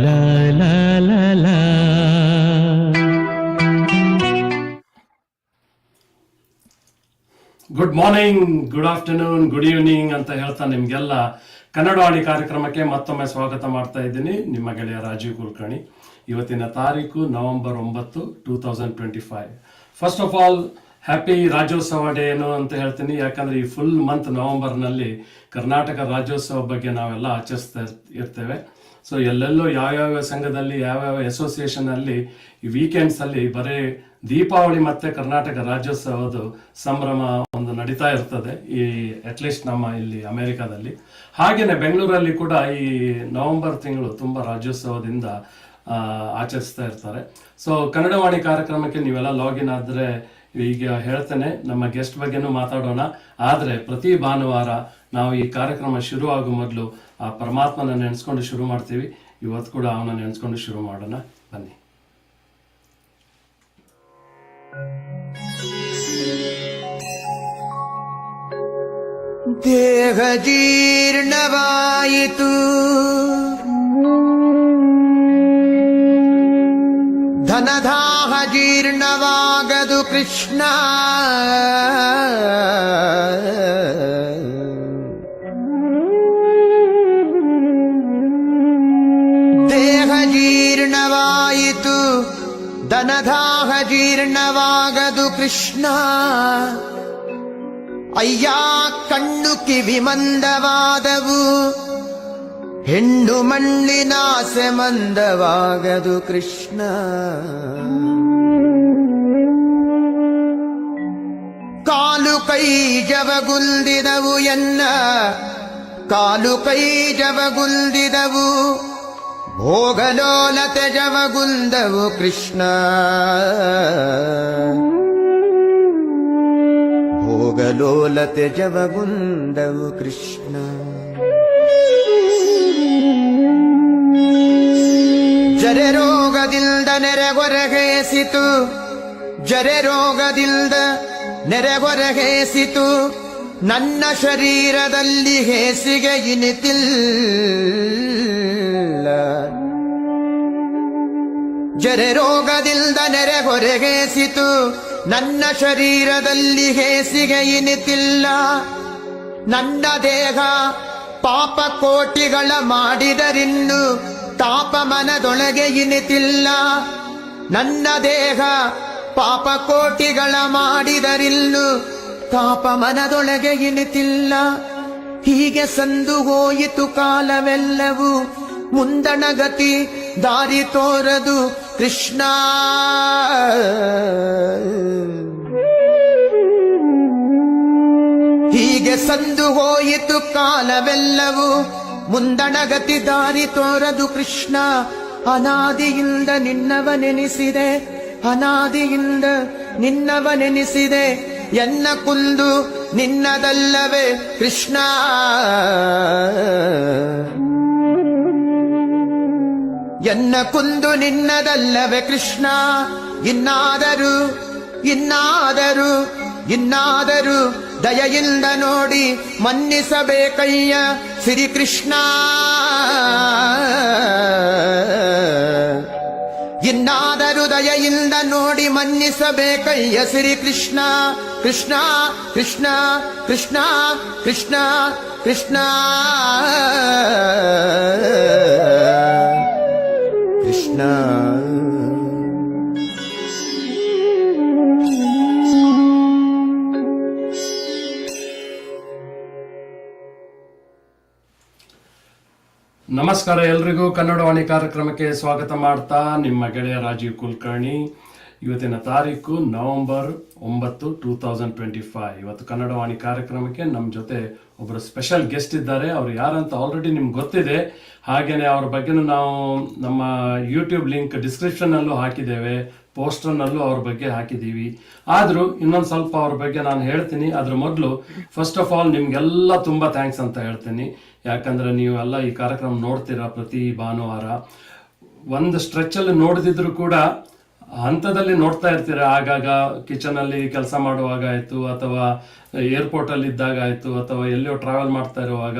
la la la la. Good morning, good afternoon, good evening ಅಂತ ಹೇಳ್ತಾ ನಿಮ್ಗೆಲ್ಲ ಕನ್ನಡವಾಣಿ ಕಾರ್ಯಕ್ರಮಕ್ಕೆ ಮತ್ತೊಮ್ಮೆ ಸ್ವಾಗತ ಮಾಡ್ತಾ ಇದ್ದೀನಿ. ನಿಮ್ಮ ಗೆಳೆಯ ರಾಜೀವ್ ಕುಲಕರ್ಣಿ. ಇವತ್ತಿನ ತಾರೀಕು November 9, 2025. First of all happy Rajyotsava day ಏನು ಅಂತ ಹೇಳ್ತೀನಿ. ಯಾಕಂದ್ರೆ ಈ ಫುಲ್ ಮಂತ್ ನವೆಂಬರ್ನಲ್ಲಿ ಕರ್ನಾಟಕ ರಾಜ್ಯೋತ್ಸವ ಬಗ್ಗೆ ನಾವೆಲ್ಲ ಆಚರಿಸ್ತಾ ಇರ್ತೇವೆ. ಸೊ ಎಲ್ಲೆಲ್ಲೋ ಯಾವ್ಯಾವ ಸಂಘದಲ್ಲಿ ಯಾವ್ಯಾವ ಅಸೋಸಿಯೇಷನ್ ಅಲ್ಲಿ ಈ ವೀಕೆಂಡ್ಸ್ ಅಲ್ಲಿ ಬರೀ ದೀಪಾವಳಿ ಮತ್ತೆ ಕರ್ನಾಟಕ ರಾಜ್ಯೋತ್ಸವದ ಸಂಭ್ರಮ ಒಂದು ನಡೀತಾ ಇರ್ತದೆ, ಈ ಅಟ್ಲೀಸ್ಟ್ ನಮ್ಮ ಇಲ್ಲಿ ಅಮೆರಿಕಾದಲ್ಲಿ. ಹಾಗೇನೆ ಬೆಂಗಳೂರಲ್ಲಿ ಕೂಡ ಈ ನವೆಂಬರ್ ತಿಂಗಳು ತುಂಬಾ ರಾಜ್ಯೋತ್ಸವದಿಂದ ಆಚರಿಸ್ತಾ ಇರ್ತಾರೆ. ಸೊ ಕನ್ನಡವಾಣಿ ಕಾರ್ಯಕ್ರಮಕ್ಕೆ ನೀವೆಲ್ಲ ಲಾಗಿನ್ ಆದ್ರೆ ಈಗ ಹೇಳ್ತೇನೆ, ನಮ್ಮ ಗೆಸ್ಟ್ ಬಗ್ಗೆನೂ ಮಾತಾಡೋಣ. ಆದ್ರೆ ಪ್ರತಿ ಭಾನುವಾರ ನಾವು ಈ ಕಾರ್ಯಕ್ರಮ ಶುರು ಆಗೋ ಮೊದಲು ಆ ಪರಮಾತ್ಮನ ನೆನೆಸ್ಕೊಂಡು ಶುರು ಮಾಡ್ತೀವಿ. ಇವತ್ತು ಕೂಡ ಅವನ ನೆನೆಸ್ಕೊಂಡು ಶುರು ಮಾಡೋಣ, ಬನ್ನಿ. ದೇಹ ಜೀರ್ಣವಾಯಿತು, ಧನದಾಹ ಜೀರ್ಣವಾಗದು ಕೃಷ್ಣ. ದೇಹ ಜೀರ್ಣವಾಯಿತು, ಧನದಾಹ ಜೀರ್ಣವಾಗದು ಕೃಷ್ಣ. ಅಯ್ಯ ಕಣ್ಣು ಕಿವಿ ಮಂದವಾದವು, ಹೆಣ್ಣು ಮಣ್ಣಿನಾಸೆ ಮಂದವಾಗದು ಕೃಷ್ಣ. ಕಾಲು ಕೈ ಜವಗುಲ್ದಿದವು ಎನ್ನ, ಕಾಲು ಕೈ ಜವಗುಲ್ದಿದವು, ಭೋಗಲೋಲತೆ ಜವಗುಲ್ದವು ಕೃಷ್ಣ. ಭೋಗಲೋಲತೆ ಜವಗುಂದವು ಕೃಷ್ಣ. ಜರೆ ರೋಗದಿಂದ ನೆರೆಗೊರಗೇಸಿತು, ಜರೆ ರೋಗದಿಂದ ನೆರೆಗೊರಗೇಸಿತು, ನನ್ನ ಶರೀರದಲ್ಲಿ ಹೇಸಿಗೆ ಇನಿತಿಲ್ಲ. ಜರೆ ರೋಗದಿಂದ ನೆರೆಗೊರಗೇಸಿತು, ನನ್ನ ಶರೀರದಲ್ಲಿ ಹೇಸಿಗೆ ಇನಿತಿಲ್ಲ. ನನ್ನ ದೇಹ ಪಾಪ ಕೋಟಿಗಳ ಮಾಡಿದರಿನ್ನು ತಾಪ ಮನದೊಳಗೆ ಇನಿತಿಲ್ಲ. ನನ್ನ ದೇಹ ಪಾಪ ಕೋಟಿಗಳ ಮಾಡಿದರಿನ್ನು ತಾಪ ಮನದೊಳಗೆ ಇನಿತಿಲ್ಲ. ಹೀಗೆ ಸಂದು ಹೋಯಿತು ಕಾಲವೆಲ್ಲವೂ, ಮುಂದಣಗತಿ ದಾರಿ ತೋರದು ಕೃಷ್ಣ. ಹೀಗೆ ಸಂದು ಹೋಯಿತು ಕಾಲವೆಲ್ಲವೂ, ಮುಂದಣಗತಿ ದಾರಿ ತೋರದು ಕೃಷ್ಣ. ಅನಾದಿಯಿಂದ ನಿನ್ನವನೆನಿಸಿದೆ, ಅನಾದಿಯಿಂದ ನಿನ್ನವನೆನಿಸಿದೆ, ಎನ್ನ ಕುಂದು ನಿನ್ನದಲ್ಲವೇ ಕೃಷ್ಣ. ಎನ್ನ ಕುಂದು ನಿನ್ನದಲ್ಲವೇ ಕೃಷ್ಣ. ಇನ್ನಾದರೂ ಇನ್ನಾದರೂ ಇನ್ನಾದರೂ ದಯೆಯಿಂದ ನೋಡಿ ಮನ್ನಿಸಬೇಕಯ್ಯ ಶ್ರೀಕೃಷ್ಣ. ಇನ್ನಾದರೂ ದಯೆಯಿಂದ ನೋಡಿ ಮನ್ನಿಸಬೇಕಯ್ಯ ಶ್ರೀಕೃಷ್ಣ. ಕೃಷ್ಣ ಕೃಷ್ಣ ಕೃಷ್ಣ ಕೃಷ್ಣ ಕೃಷ್ಣ ಕೃಷ್ಣ. ನಮಸ್ಕಾರ ಎಲ್ರಿಗೂ. ಕನ್ನಡವಾಣಿ ಕಾರ್ಯಕ್ರಮಕ್ಕೆ ಸ್ವಾಗತ ಮಾಡ್ತಾ ನಿಮ್ಮ ಗೆಳೆಯ ರಾಜೀವ್ ಕುಲಕರ್ಣಿ. ಇವತ್ತಿನ ತಾರೀಕು ನವೆಂಬರ್ 9, 2025. ಇವತ್ತು ಕನ್ನಡವಾಣಿ ಕಾರ್ಯಕ್ರಮಕ್ಕೆ ನಮ್ಮ ಜೊತೆ ಒಬ್ಬರು ಸ್ಪೆಷಲ್ ಗೆಸ್ಟ್ ಇದ್ದಾರೆ. ಅವ್ರು ಯಾರಂತ ಆಲ್ರೆಡಿ ನಿಮ್ಗೆ ಗೊತ್ತಿದೆ. ಹಾಗೇನೆ ಅವ್ರ ಬಗ್ಗೆನೂ ನಾವು ನಮ್ಮ ಯೂಟ್ಯೂಬ್ ಲಿಂಕ್ ಡಿಸ್ಕ್ರಿಪ್ಷನ್ ಅಲ್ಲೂ ಹಾಕಿದ್ದೇವೆ, ಪೋಸ್ಟರ್ನಲ್ಲೂ ಅವ್ರ ಬಗ್ಗೆ ಹಾಕಿದ್ದೀವಿ. ಆದ್ರೂ ಇನ್ನೊಂದು ಸ್ವಲ್ಪ ಅವ್ರ ಬಗ್ಗೆ ನಾನು ಹೇಳ್ತೀನಿ. ಅದ್ರ ಮೊದಲು ಫಸ್ಟ್ ಆಫ್ ಆಲ್ ನಿಮ್ಗೆಲ್ಲ ತುಂಬಾ ಥ್ಯಾಂಕ್ಸ್ ಅಂತ ಹೇಳ್ತೀನಿ. ಯಾಕಂದ್ರೆ ನೀವೆಲ್ಲ ಈ ಕಾರ್ಯಕ್ರಮ ನೋಡ್ತೀರಾ ಪ್ರತಿ ಭಾನುವಾರ. ಒಂದು ಸ್ಟ್ರೆಚ್ ಅಲ್ಲಿ ನೋಡಿದ್ರು ಕೂಡ ಹಂತದಲ್ಲಿ ನೋಡ್ತಾ ಇರ್ತೀರ. ಆಗಾಗ ಕಿಚನ್ ಅಲ್ಲಿ ಕೆಲಸ ಮಾಡುವಾಗ ಆಯ್ತು, ಅಥವಾ ಏರ್ಪೋರ್ಟಲ್ಲಿ ಇದ್ದಾಗ ಆಯಿತು ಅಥವಾ ಎಲ್ಲೋ ಟ್ರಾವೆಲ್ ಮಾಡ್ತಾ ಇರುವಾಗ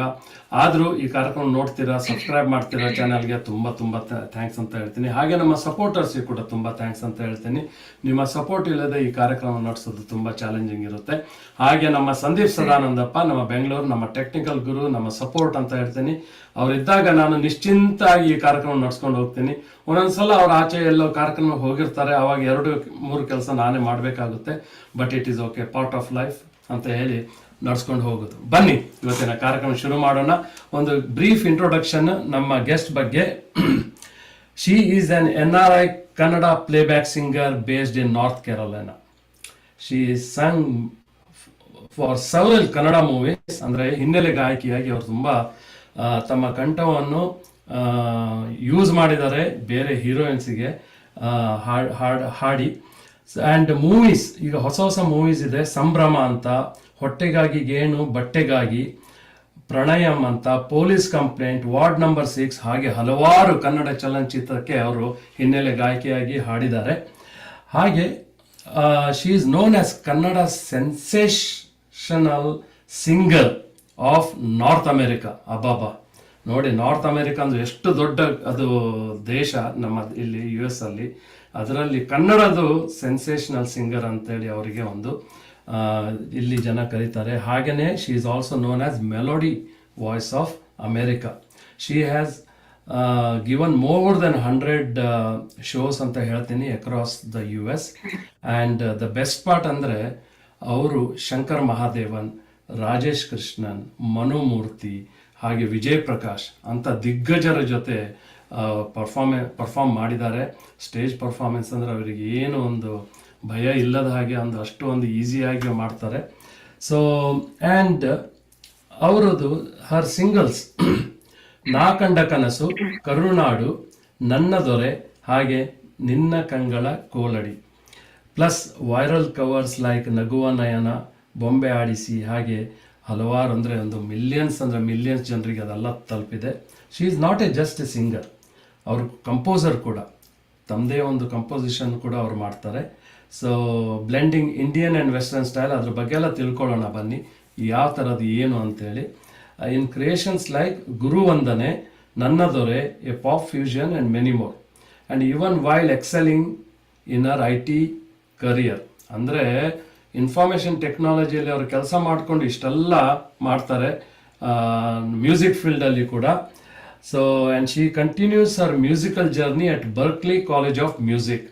ಆದರೂ ಈ ಕಾರ್ಯಕ್ರಮ ನೋಡ್ತೀರಾ, ಸಬ್ಸ್ಕ್ರೈಬ್ ಮಾಡ್ತೀರಾ ಚಾನಲ್ಗೆ, ತುಂಬ ತುಂಬ ಥ್ಯಾಂಕ್ಸ್ ಅಂತ ಹೇಳ್ತೀನಿ. ಹಾಗೆ ನಮ್ಮ ಸಪೋರ್ಟರ್ಸ್ಗೆ ಕೂಡ ತುಂಬ ಥ್ಯಾಂಕ್ಸ್ ಅಂತ ಹೇಳ್ತೀನಿ. ನಿಮ್ಮ ಸಪೋರ್ಟ್ ಇಲ್ಲದೆ ಈ ಕಾರ್ಯಕ್ರಮ ನಡೆಸೋದು ತುಂಬ ಚಾಲೆಂಜಿಂಗ್ ಇರುತ್ತೆ. ಹಾಗೆ ನಮ್ಮ ಸಂದೀಪ್ ಸದಾನಂದಪ್ಪ, ನಮ್ಮ ಬೆಂಗಳೂರು, ನಮ್ಮ ಟೆಕ್ನಿಕಲ್ ಗುರು, ನಮ್ಮ ಸಪೋರ್ಟ್ ಅಂತ ಹೇಳ್ತೀನಿ. ಅವರಿದ್ದಾಗ ನಾನು ನಿಶ್ಚಿಂತಾಗಿ ಈ ಕಾರ್ಯಕ್ರಮ ನಡ್ಸ್ಕೊಂಡು ಹೋಗ್ತೀನಿ. ಒಂದೊಂದ್ಸಲ ಅವ್ರು ಆಚೆ ಎಲ್ಲೋ ಕಾರ್ಯಕ್ರಮಕ್ಕೆ ಹೋಗಿರ್ತಾರೆ, ಅವಾಗ 2-3 ಕೆಲಸ ನಾನೇ ಮಾಡಬೇಕಾಗುತ್ತೆ. But it is okay, part of life ಅಂತ ಹೇಳಿ ನಡ್ಸ್ಕೊಂಡು ಹೋಗೋದು. ಬನ್ನಿ ಇವತ್ತಿನ ಕಾರ್ಯಕ್ರಮ ಶುರು ಮಾಡೋಣ. ಒಂದು ಬ್ರೀಫ್ ಇಂಟ್ರೊಡಕ್ಷನ್ ನಮ್ಮ ಗೆಸ್ಟ್ ಬಗ್ಗೆ. She is an NRI Kannada playback singer based in North Carolina. She sung for several Kannada movies. ಅಂದರೆ ಹಿನ್ನೆಲೆ ಗಾಯಕಿಯಾಗಿ ಅವರು ತುಂಬ ತಮ್ಮ ಕಂಠವನ್ನು ಯೂಸ್ ಮಾಡಿದ್ದಾರೆ ಬೇರೆ ಹೀರೋಯಿನ್ಸಿಗೆ ಹಾಡಿ. ಆ್ಯಂಡ್ ಮೂವೀಸ್, ಈಗ ಹೊಸ ಹೊಸ ಮೂವೀಸ್ ಇದೆ. ಸಂಭ್ರಮ ಅಂತ, ಹೊಟ್ಟೆಗಾಗಿ ಗೇಣು ಬಟ್ಟೆಗಾಗಿ, ಪ್ರಣಯಂ ಅಂತ, ಪೊಲೀಸ್ ಕಂಪ್ಲೇಂಟ್, ವಾರ್ಡ್ ನಂಬರ್ 6, ಹಾಗೆ ಹಲವಾರು ಕನ್ನಡ ಚಲನಚಿತ್ರಕ್ಕೆ ಅವರು ಹಿನ್ನೆಲೆ ಗಾಯಕಿಯಾಗಿ ಹಾಡಿದ್ದಾರೆ. ಹಾಗೆ she is known as Kannada sensational singer of North America. ಅಬ್ಬಾಬಾ, ನೋಡಿ ನಾರ್ತ್ ಅಮೆರಿಕಾ ಅಂದ್ರೆ ಎಷ್ಟು ದೊಡ್ಡ ಅದು ದೇಶ ನಮ್ಮ ಇಲ್ಲಿ US ಅಲ್ಲಿ. ಅದರಲ್ಲಿ ಕನ್ನಡದು ಸೆನ್ಸೇಷನಲ್ ಸಿಂಗರ್ ಅಂತೇಳಿ ಅವರಿಗೆ ಒಂದು ಇಲ್ಲಿ ಜನ ಕರೀತಾರೆ. ಹಾಗೆಯೇ she is also known as melody voice of America. She has given more than 100 shows ಅಂತ ಹೇಳ್ತೀನಿ across the US. And the best part ಅಂದರೆ ಅವರು ಶಂಕರ್ ಮಹಾದೇವನ್, ರಾಜೇಶ್ ಕೃಷ್ಣನ್, ಮನುಮೂರ್ತಿ, ಹಾಗೆ ವಿಜಯ್ ಪ್ರಕಾಶ್ ಅಂತ ದಿಗ್ಗಜರ ಜೊತೆ ಪರ್ಫಾರ್ಮ್ ಮಾಡಿದ್ದಾರೆ. ಸ್ಟೇಜ್ ಪರ್ಫಾರ್ಮೆನ್ಸ್ ಅಂದರೆ ಅವರಿಗೆ ಏನು ಒಂದು ಭಯ ಇಲ್ಲದ ಹಾಗೆ ಅಷ್ಟು ಒಂದು ಈಸಿಯಾಗಿ ಮಾಡ್ತಾರೆ. ಸೊ ಆ್ಯಂಡ್ ಅವರದು ಹರ್ ಸಿಂಗಲ್ಸ್ ನಾ ಕಂಡ ಕನಸು, ಕರುನಾಡು, ನನ್ನ ದೊರೆ, ಹಾಗೆ ನಿನ್ನ ಕಂಗಳ ಕೋಲಡಿ, ಪ್ಲಸ್ ವೈರಲ್ ಕವರ್ಸ್ ಲೈಕ್ ನಗುವ ನಯನ, ಬೊಂಬೆ ಆಡಿಸಿ, ಹಾಗೆ ಹಲವಾರು ಅಂದರೆ ಒಂದು ಮಿಲಿಯನ್ಸ್ ಜನರಿಗೆ ಅದೆಲ್ಲ ತಲುಪಿದೆ. She is not A just A singer, ಅವರು ಕಂಪೋಸರ್ ಕೂಡ, ತಮ್ಮದೇ ಒಂದು ಕಂಪೋಸಿಷನ್ ಕೂಡ ಅವ್ರು ಮಾಡ್ತಾರೆ. So blending Indian and western style, ಅದ್ರ ಬಗ್ಗೆ ಎಲ್ಲ ತಿಳ್ಕೊಳ್ಳೋಣ ಬನ್ನಿ, ಯಾವ ಥರದ್ದು ಏನು ಅಂತೇಳಿ. ಇನ್ creations like Guruvandane, Nanna Dore, a pop fusion and many more. And even while excelling in ಅವರ್ IT ಕರಿಯರ್. ಅಂದರೆ ಇನ್ಫಾರ್ಮೇಷನ್ ಟೆಕ್ನಾಲಜಿಯಲ್ಲಿ ಅವರು ಕೆಲಸ ಮಾಡಿಕೊಂಡು ಇಷ್ಟೆಲ್ಲ ಮಾಡ್ತಾರೆ ಮ್ಯೂಸಿಕ್ ಫೀಲ್ಡಲ್ಲಿ ಕೂಡ. So and she continues her musical journey at Berklee College of Music,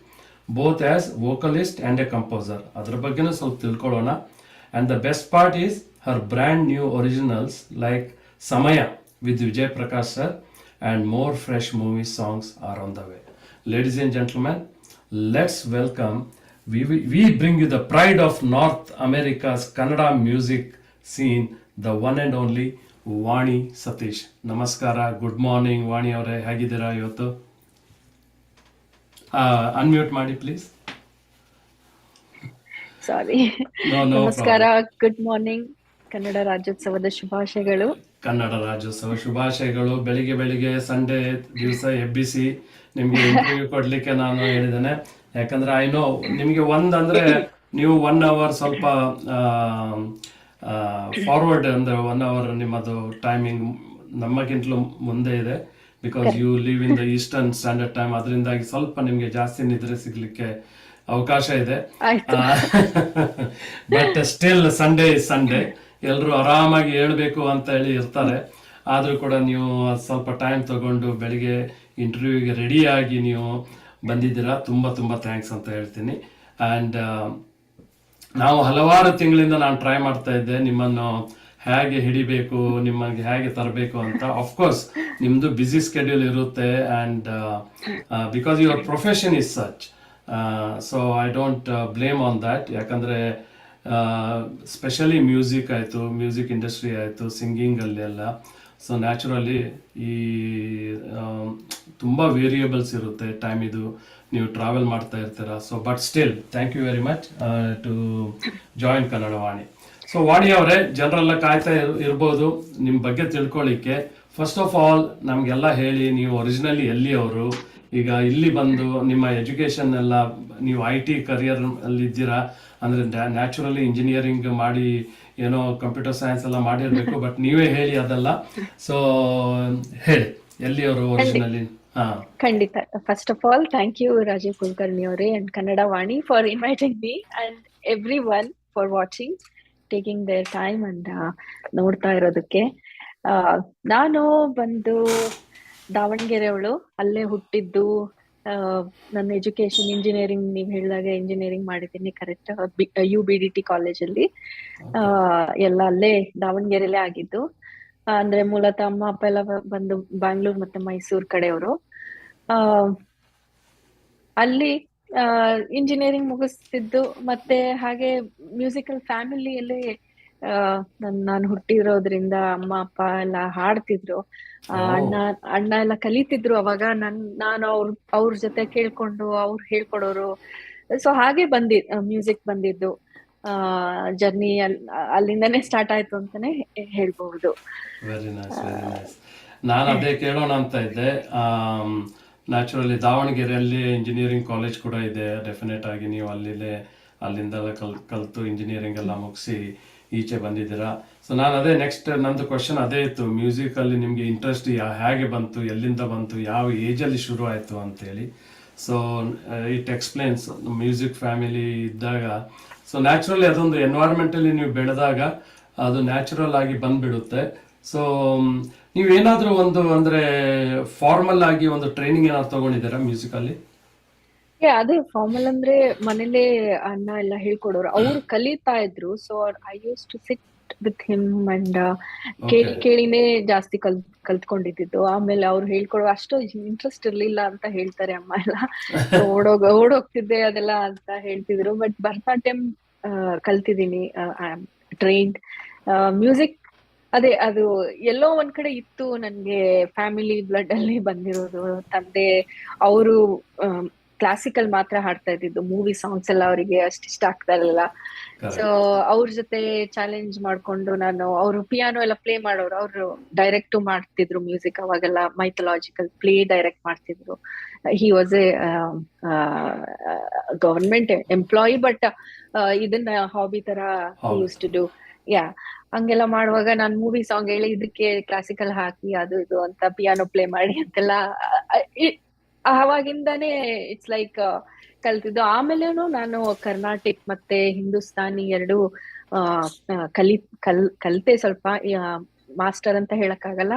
both as vocalist and a composer. ಅದ್ರ ಬಗ್ಗೆನೂ ಸ್ವಲ್ಪ ತಿಳ್ಕೊಳ್ಳೋಣ. And the best part is her brand new originals like Samaya with Vijay Prakash sir and more fresh movie songs R on the way. Ladies and gentlemen, let's welcome. We bring you the pride of North America's Kannada music scene, the one and only ವಾಣಿ ಸತೀಶ್. ನಮಸ್ಕಾರ, good morning ವಾಣಿ ಅವರೇ, ಹೇಗಿದ್ದೀರಾ ಇವತ್ತು? Unmute ಮಾಡಿ please. ಸಾರಿ. ನಮಸ್ಕಾರ, good morning. Kannada ರಾಜ್ಯೋತ್ಸವದ ಶುಭಾಶಯಗಳು. ಕನ್ನಡ ರಾಜ್ಯೋತ್ಸವ ಶುಭಾಶಯಗಳು. ಬೆಳಿಗ್ಗೆ ಸಂಡೇ ದಿವಸ ಎಬ್ಬಿಸಿ ನಿಮಗೆ ಇಂಟರ್ವ್ಯೂ ಕೊಡ್ಲಿಕ್ಕೆ ನಾನು ಹೇಳಿದ್ದೇನೆ. ಯಾಕಂದ್ರೆ ಐ ನೋ ನಿಮಗೆ ಒಂದಂದ್ರೆ ನೀವು 1 hour ಸ್ವಲ್ಪ ಫಾರ್ವರ್ಡ್ ಅಂದರೆ 1 hour ನಿಮ್ಮದು ಟೈಮಿಂಗ್ ನಮಗಿಂತಲೂ ಮುಂದೆ ಇದೆ. Because you live in the Eastern Standard Time. ಅದರಿಂದಾಗಿ ಸ್ವಲ್ಪ ನಿಮಗೆ ಜಾಸ್ತಿ ನಿದ್ರೆ ಸಿಗ್ಲಿಕ್ಕೆ ಅವಕಾಶ ಇದೆ. But still Sunday is Sunday, ಎಲ್ಲರೂ ಆರಾಮಾಗಿ ಹೇಳ್ಬೇಕು ಅಂತ ಹೇಳಿ ಇರ್ತಾರೆ. ಆದರೂ ಕೂಡ ನೀವು ಸ್ವಲ್ಪ ಟೈಮ್ ತಗೊಂಡು ಬೆಳಿಗ್ಗೆ ಇಂಟರ್ವ್ಯೂಗೆ ರೆಡಿಯಾಗಿ ನೀವು ಬಂದಿದ್ದೀರಾ. ತುಂಬ ಥ್ಯಾಂಕ್ಸ್ ಅಂತ ಹೇಳ್ತೀನಿ. ಆ್ಯಂಡ್ ನಾವು ಹಲವಾರು ತಿಂಗಳಿಂದ ನಾನು ಟ್ರೈ ಮಾಡ್ತಾ ಇದ್ದೆ ನಿಮ್ಮನ್ನು ಹೇಗೆ ಹಿಡಿಬೇಕು, ನಿಮಗೆ ಹೇಗೆ ತರಬೇಕು ಅಂತ. ಅಫ್ಕೋರ್ಸ್ ನಿಮ್ಮದು ಬ್ಯುಸಿ ಸ್ಕೆಡ್ಯೂಲ್ ಇರುತ್ತೆ and because your profession is such, so I don't blame on that. ಯಾಕಂದರೆ ಸ್ಪೆಷಲಿ ಮ್ಯೂಸಿಕ್ ಆಯಿತು, ಮ್ಯೂಸಿಕ್ ಇಂಡಸ್ಟ್ರಿ ಆಯಿತು, ಸಿಂಗಿಂಗಲ್ಲಿ ಎಲ್ಲ. ಸೊ ನ್ಯಾಚುರಲಿ ಈ ತುಂಬ ವೇರಿಯೇಬಲ್ಸ್ ಇರುತ್ತೆ ಟೈಮ್, ಇದು ನೀವು ಟ್ರಾವೆಲ್ ಮಾಡ್ತಾ ಇರ್ತೀರಾ. So but still thank you very much to join Kannada Vani. So Vani ಅವರೇ, ಜನರೆಲ್ಲ ಕಾಯ್ತಾ ಇರ್ಬೋದು ನಿಮ್ಮ ಬಗ್ಗೆ ತಿಳ್ಕೊಳ್ಳಿಕ್ಕೆ. ಫಸ್ಟ್ ಆಫ್ ಆಲ್ ನಮಗೆಲ್ಲ ಹೇಳಿ, ನೀವು ಒರಿಜಿನಲಿ ಎಲ್ಲಿಯವರು, ಈಗ ಇಲ್ಲಿ ಬಂದು ನಿಮ್ಮ ಎಜುಕೇಷನ್ ಎಲ್ಲ ನೀವು IT ಕರಿಯರ್ ಅಲ್ಲಿ ಇದ್ದೀರಾ, ಅಂದರೆ ನ್ಯಾಚುರಲಿ ಇಂಜಿನಿಯರಿಂಗ್ ಮಾಡಿ ಏನೋ ಕಂಪ್ಯೂಟರ್ ಸೈನ್ಸ್ ಎಲ್ಲ ಮಾಡಿರ್ಬೇಕು, ಬಟ್ ನೀವೇ ಹೇಳಿ ಅದೆಲ್ಲ. ಸೊ ಹೇಳಿ, ಎಲ್ಲಿಯವರು ಒರಿಜಿನಲಿ? ಖಂಡಿತ. First of all thank you Rajeev Kulkarni ಅವರೇ and Kannada Vani for inviting me and everyone for watching, taking their time and ನೋಡ್ತಾ ಇರೋದಕ್ಕೆ. ನಾನು ಬಂದು ದಾವಣಗೆರೆ ಅವಳು, ಅಲ್ಲೇ ಹುಟ್ಟಿದ್ದು. ನನ್ನ ಎಜುಕೇಶನ್ ಇಂಜಿನಿಯರಿಂಗ್, ನೀವು ಹೇಳಿದಾಗ ಇಂಜಿನಿಯರಿಂಗ್ ಮಾಡಿದ್ದೀನಿ, ಕರೆಕ್ಟ್. UBDT ಕಾಲೇಜಲ್ಲಿ ಎಲ್ಲ ಅಲ್ಲೇ ದಾವಣಗೆರೆಲೇ ಆಗಿದ್ದು. ಅಂದ್ರೆ ಮೂಲತಃ ಅಮ್ಮ ಅಪ್ಪ ಎಲ್ಲ ಬಂದು ಬ್ಯಾಂಗ್ಳೂರ್ ಮತ್ತೆ ಮೈಸೂರ್ ಕಡೆಯವರು. ಅಲ್ಲಿ ಇಂಜಿನಿಯರಿಂಗ್ ಮುಗಿಸ್ತಿದ್ದು. ಮತ್ತೆ ಹಾಗೆ ಮ್ಯೂಸಿಕಲ್ ಫ್ಯಾಮಿಲಿಯಲ್ಲಿ ನಾನು ಹುಟ್ಟಿರೋದ್ರಿಂದ ಅಮ್ಮ ಅಪ್ಪ ಎಲ್ಲ ಹಾಡ್ತಿದ್ರು. ಅಣ್ಣ ಎಲ್ಲ ಕಲಿತಿದ್ರು. ಅವಾಗ ನಾನು ಅವ್ರ ಜೊತೆ ಕೇಳ್ಕೊಂಡು ಅವ್ರು ಹೇಳ್ಕೊಡೋರು. ಸೊ ಹಾಗೆ ಮ್ಯೂಸಿಕ್ ಬಂದಿದ್ದು ಜರ್ನಿ ಅಲ್ಲಿಂದಾನೇ ಸ್ಟಾರ್ಟ್ ಆಯ್ತು ಅಂತಾನೆ ಹೇಳ್ಬಹುದು. Very nice, very nice. ನಾನು ಅದೇ ಕೇಳೋಣ ಅಂತ ಇದ್ದೆ. ನ್ಯಾಚುರಲಿ ದಾವಣಗೆರೆಯಲ್ಲಿ ಇಂಜಿನಿಯರಿಂಗ್ ಕಾಲೇಜ್ ಕೂಡ ಇದೆ. ಡೆಫಿನೆಟ್ ಆಗಿ ನೀವು ಅಲ್ಲಿಂದೆಲ್ಲ ಕಲ್ತು ಇಂಜಿನಿಯರಿಂಗ್ ಎಲ್ಲ ಮುಗಿಸಿ ಈಚೆ ಬಂದಿದ್ದೀರಾ. ಸೊ ನಾನು ಅದೇ ನೆಕ್ಸ್ಟ್ ನಂದು ಕ್ವಶನ್ ಅದೇ ಇತ್ತು, ಮ್ಯೂಸಿಕಲ್ಲಿ ನಿಮಗೆ ಇಂಟ್ರೆಸ್ಟ್ ಹೇಗೆ ಬಂತು, ಎಲ್ಲಿಂದ ಬಂತು, ಯಾವ ಏಜಲ್ಲಿ ಶುರು ಆಯಿತು ಅಂತೇಳಿ. So it explains music family ಇದ್ದಾಗ. ಸೊ ನ್ಯಾಚುರಲಿ ಅದೊಂದು ಎನ್ವೈರ್ಮೆಂಟಲ್ಲಿ ನೀವು ಬೆಳೆದಾಗ ಅದು ನ್ಯಾಚುರಲ್ ಆಗಿ ಬಂದ್ಬಿಡುತ್ತೆ. ಸೊ ನೀವೇನಾದರೂ ಒಂದು ಅಂದರೆ ಫಾರ್ಮಲ್ ಆಗಿ ಒಂದು ಟ್ರೈನಿಂಗ್ ಏನಾದ್ರು ತಗೊಂಡಿದ್ದೀರಾ ಮ್ಯೂಸಿಕಲ್ಲಿ? ಅದೇ ಫಾರ್ಮಲ್ ಅಂದ್ರೆ ಮನೇಲೆ ಅಣ್ಣ ಎಲ್ಲ ಹೇಳ್ಕೊಡೋರು, ಅವ್ರು ಕಲಿತಾ ಇದ್ರು. So I use to sit with him and ಕೇಳಿನೇ ಜಾಸ್ತಿ ಕಲ್ತ್ಕೊಂಡಿದ್ದು. ಆಮೇಲೆ ಅವ್ರು ಹೇಳ್ಕೊಡೋ ಅಷ್ಟು ಇಂಟ್ರೆಸ್ಟ್ ಇರ್ಲಿಲ್ಲ ಅಂತ ಹೇಳ್ತಾರೆ ಅಮ್ಮ ಎಲ್ಲ. ಓಡೋಗ್ತಿದ್ದೆ ಅದೆಲ್ಲ ಅಂತ ಹೇಳ್ತಿದ್ರು. ಬಟ್ ಭರತನಾಟ್ಯಂ ಕಲ್ತಿದ್ದೀನಿ, ಟ್ರೈನ್ಡ್. ಮ್ಯೂಸಿಕ್ ಅದೇ ಅದು ಎಲ್ಲೋ ಒಂದ್ ಕಡೆ ಇತ್ತು ನನ್ಗೆ, ಫ್ಯಾಮಿಲಿ ಬ್ಲಡ್ ಅಲ್ಲಿ ಬಂದಿರೋದು. ತಂದೆ ಅವರು ಕ್ಲಾಸಿಕಲ್ ಮಾತ್ರ ಹಾಡ್ತಾ ಇದ್ದಿದ್ದು, ಮೂವಿ ಸಾಂಗ್ಸ್ ಎಲ್ಲ ಅವರಿಗೆ ಅಷ್ಟಿಷ್ಟ ಆಗ್ತಾ ಇರಲಿಲ್ಲ. ಸೊ ಅವ್ರ ಜೊತೆ ಚಾಲೆಂಜ್ ಮಾಡ್ಕೊಂಡು ಅವರು ಪಿಯಾನೋ ಎಲ್ಲ ಪ್ಲೇ ಮಾಡೋರು, ಅವರು ಡೈರೆಕ್ಟ್ ಮಾಡ್ತಿದ್ರು ಮ್ಯೂಸಿಕ್. ಅವಾಗೆಲ್ಲ ಮೈಥಲಾಜಿಕಲ್ ಪ್ಲೇ ಡೈರೆಕ್ಟ್ ಮಾಡ್ತಿದ್ರು. He was A government employee, but ಇದನ್ನ ಹಾಬಿ ತರ ಯೂಸ್ ಟು ಡೂ. ಹಂಗೆಲ್ಲ ಮಾಡುವಾಗ ನಾನು ಮೂವಿ ಸಾಂಗ್ ಹೇಳಿ ಇದಕ್ಕೆ ಕ್ಲಾಸಿಕಲ್ ಹಾಕಿ ಅದು ಇದು ಅಂತ ಪಿಯಾನೋ ಪ್ಲೇ ಮಾಡಿ ಅಂತೆಲ್ಲ ಆವಾಗಿಂದಾನೇ ಇಟ್ಸ್ ಲೈಕ್ ಕಲ್ತಿದ್ದು. ಆಮೇಲೇನು ನಾನು ಕರ್ನಾಟಿಕ್ ಮತ್ತೆ ಹಿಂದೂಸ್ತಾನಿ ಎರಡು ಕಲಿತೆ. ಸ್ವಲ್ಪ ಮಾಸ್ಟರ್ ಅಂತ ಹೇಳಕ್ಕಾಗಲ್ಲ,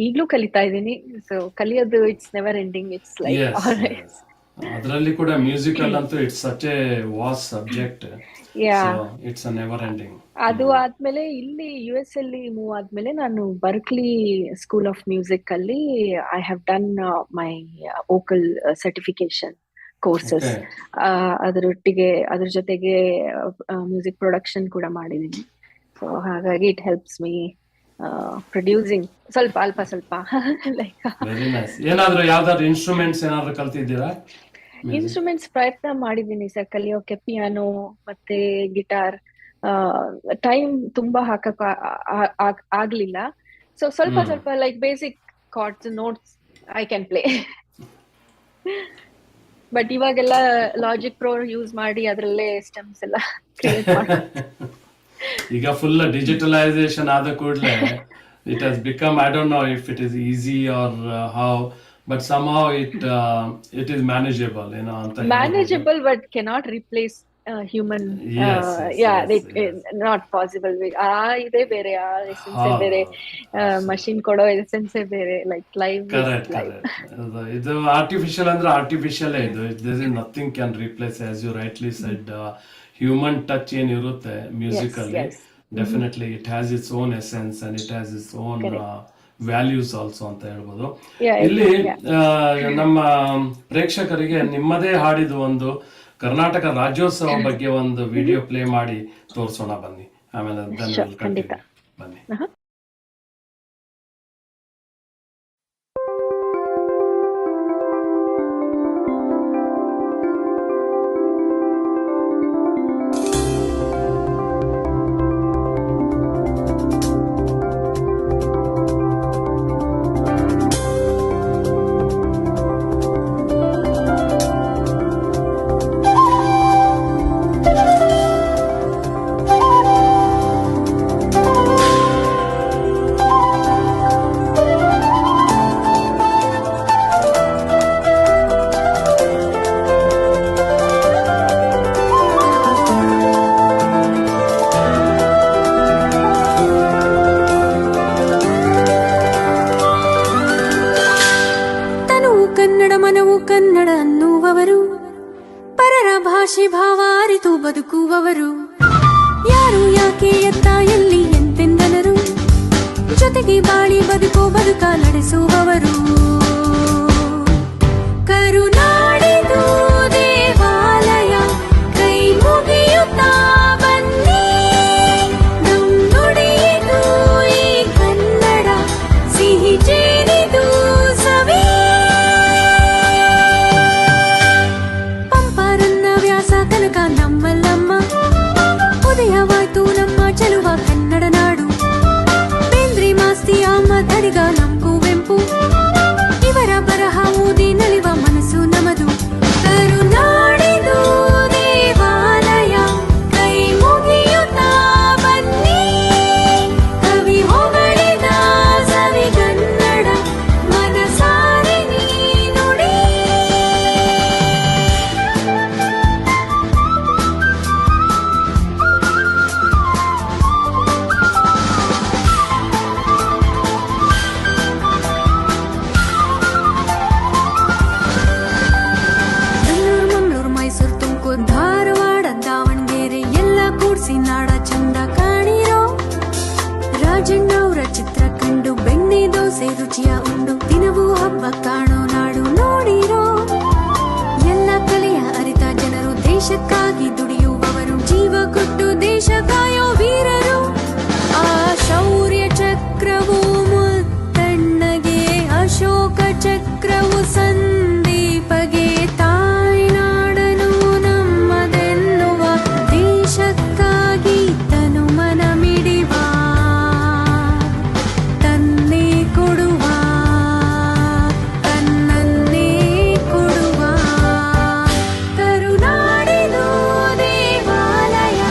ಈಗ್ಲೂ ಕಲಿತಾ ಇದ್ದೀನಿ. ಸೊ ಕಲಿಯೋದು it's never ending. It's like ಅದರಲ್ಲಿ ಕೂಡ ಮ್ಯೂಸಿಕಲ್ ಅಂತೂ it's such a vast subject. It's a never ending. ಅದು ಆದ್ಮೇಲೆ ಇಲ್ಲಿ US ಅಲ್ಲಿ ಮೂವ್ ಆದ್ಮೇಲೆ ನಾನು ಬರ್ಕ್ಲಿ ಸ್ಕೂಲ್ ಆಫ್ ಮ್ಯೂಸಿಕ್ ಅಲ್ಲಿ I have done my vocal certification courses. ಅದ್ರ ಜೊತೆಗೆ ಮ್ಯೂಸಿಕ್ ಪ್ರೊಡಕ್ಷನ್ ಕೂಡ ಮಾಡಿದ್ದೀನಿ. ಸೊ ಹಾಗಾಗಿ ಇಟ್ ಹೆಲ್ಪ್ಸ್ ಮೀ ಪ್ರೊಡ್ಯೂಸಿಂಗ್ ಅಲ್ಪ ಸ್ವಲ್ಪ ಲೈಕ್. ಏನಾದ್ರೂ ಯಾವ್ದಾದ್ರು ಇನ್ಸ್ಟ್ರೂಮೆಂಟ್ಸ್ ಏನಾದ್ರೂ ಕಲ್ತಿದ್ದೀರಾ? ಇನ್ಸ್ಟ್ರೂಮೆಂಟ್ಸ್ ಪ್ರಯತ್ನ ಮಾಡಿದ್ದೀನಿ ಸರ್ ಕಲಿಯೋಕೆ, ಪಿಯಾನೋ ಮತ್ತೆ ಗಿಟಾರ್. ಟೈಮ್ ತುಂಬಾ ಹಾಕಕ್ ಆಗ್ಲಿಲ್ಲ. ಸೊ ಸ್ವಲ್ಪ like basic cards, notes I can play. But ಇವಾಗೆಲ್ಲ ಲಾಜಿಕ್ ಪ್ರೋ ಯೂಸ್ ಮಾಡಿ ಅದ್ರಲ್ಲೇ ಸ್ಟೆಮ್ಸ್ ಎಲ್ಲ ಕ್ರಿಯೇಟ್ ಮಾಡಿ. ಈಗ ಫುಲ್ ಡಿಜಿಟಲೈಸೇಷನ್ ಆದ ಕೂಡಲೇ it has become, I don't know if it is easy or how, but somehow it is manageable, manageable, but cannot replace human. Not possible. ide bere essence bere, machine kodo essence bere, like live. Correct. Idu artificial andre artificial idu. There is nothing can replace, as you rightly said, human touch in irutte musically. Definitely it has its own essence and it has its own values also ಅಂತ ಹೇಳ್ಬೋದು. ಇಲ್ಲಿ ನಮ್ಮ ಪ್ರೇಕ್ಷಕರಿಗೆ ನಿಮ್ಮದೇ ಹಾಡಿದ ಒಂದು ಕರ್ನಾಟಕ ರಾಜ್ಯೋತ್ಸವ ಬಗ್ಗೆ ಒಂದು ವಿಡಿಯೋ ಪ್ಲೇ ಮಾಡಿ ತೋರಿಸೋಣ ಬನ್ನಿ. ಆಮೇಲೆ ಬನ್ನಿ. ಮನವು ಕನ್ನಡ ಅನ್ನುವವರು, ಪರರ ಭಾಷೆ ಭಾವ ಅರಿತು ಬದುಕುವವರು, ಯಾರು ಯಾಕೆ ಎತ್ತ ಎಲ್ಲಿ ಎಂತೆಂದನರು, ಜೊತೆಗೆ ಬಾಳಿ ಬದುಕೋ ಬದುಕ ನಡೆಸುವವರು. ಕರುನಾಡಿದು ದೇವಾಲಯ, ಕೈ ಮುಗಿಯುತ್ತಾ ಬನ್ನಿ, ನುಡಿಯಿದು ಈ ಕನ್ನಡ, ಸಿಹಿ ಜೇನಿದು ಸವಿ. ಪಂಪರನ್ನ ವ್ಯಾಸ ಕನಕ ನಮ್ಮಲ್ಲಮ್ಮ, ಉದಯವಾಯ್ತು ನಮ್ಮ ಚೆಲುವ ಕನ್ನಡ ನಾಡು. ಬೇಂದ್ರೆ ಮಾಸ್ತಿ ಅಹಮದ್ ಅಡಿಗ ನಮ್ ಕುವೆಂಪು, ಇವರ ಬರಹ ಓದಿ ನಲಿವ ಮನಸ್ಸು ನಮದು. ಕರುನಾಡಿದು ದೇವಾಲಯ, ಕೈ ಮುಗಿಯುತ್ತಾ ಬನ್ನಿ, ಕವಿ ಹೊಗಳಿದ ಸವಿಗನ್ನಡ, ಮನಸಾರೆ ನೀ ನುಡಿ. ಮಂಗಳೂರು, ಮೈಸೂರು, ತುಮಕೂರು, ಧಾರವಾಡ, ದಾವಣಗೆರೆ ಎಲ್ಲ ಕೂಡ್ಸಿ ನಾಡ ಚಂದ ಕಾಣಿರೋ. ರಾಜಣ್ಣವ್ರ ಚಿತ್ರ ಕಂಡು ಬೆಣ್ಣೆ ದೋಸೆ ರುಚಿಯ ಉಂಡು, ದಿನವೂ ಹಬ್ಬ ಕಾಣೋ ನಾಡು ನೋಡಿರೋ. ಎಲ್ಲ ಕಲೆಯ ಅರಿತ ಜನರು, ದೇಶಕ್ಕಾಗಿ ದುಡಿಯುವವರು, ಜೀವ ಕೊಟ್ಟು ದೇಶ ಕಾಯೋ ವೀರರು. ಆ ಶೌರ್ಯ ಚಕ್ರವು ಮುತ್ತಣ್ಣಗೆ, ಅಶೋಕ ಚಕ್ರವು ಸಂದೀಪಗೆ, ತಾಯ್ನಾಡನು ನಮ್ಮದೆನ್ನುವ, ದೇಶಕ್ಕಾಗಿ ತನು ಮನ ಮಿಡಿವ, ತನ್ನೇ ಕೊಡುವ, ತನ್ನನ್ನೇ ಕೊಡುವ. ಕರುನಾಡಿದು ದೇವಾಲಯ,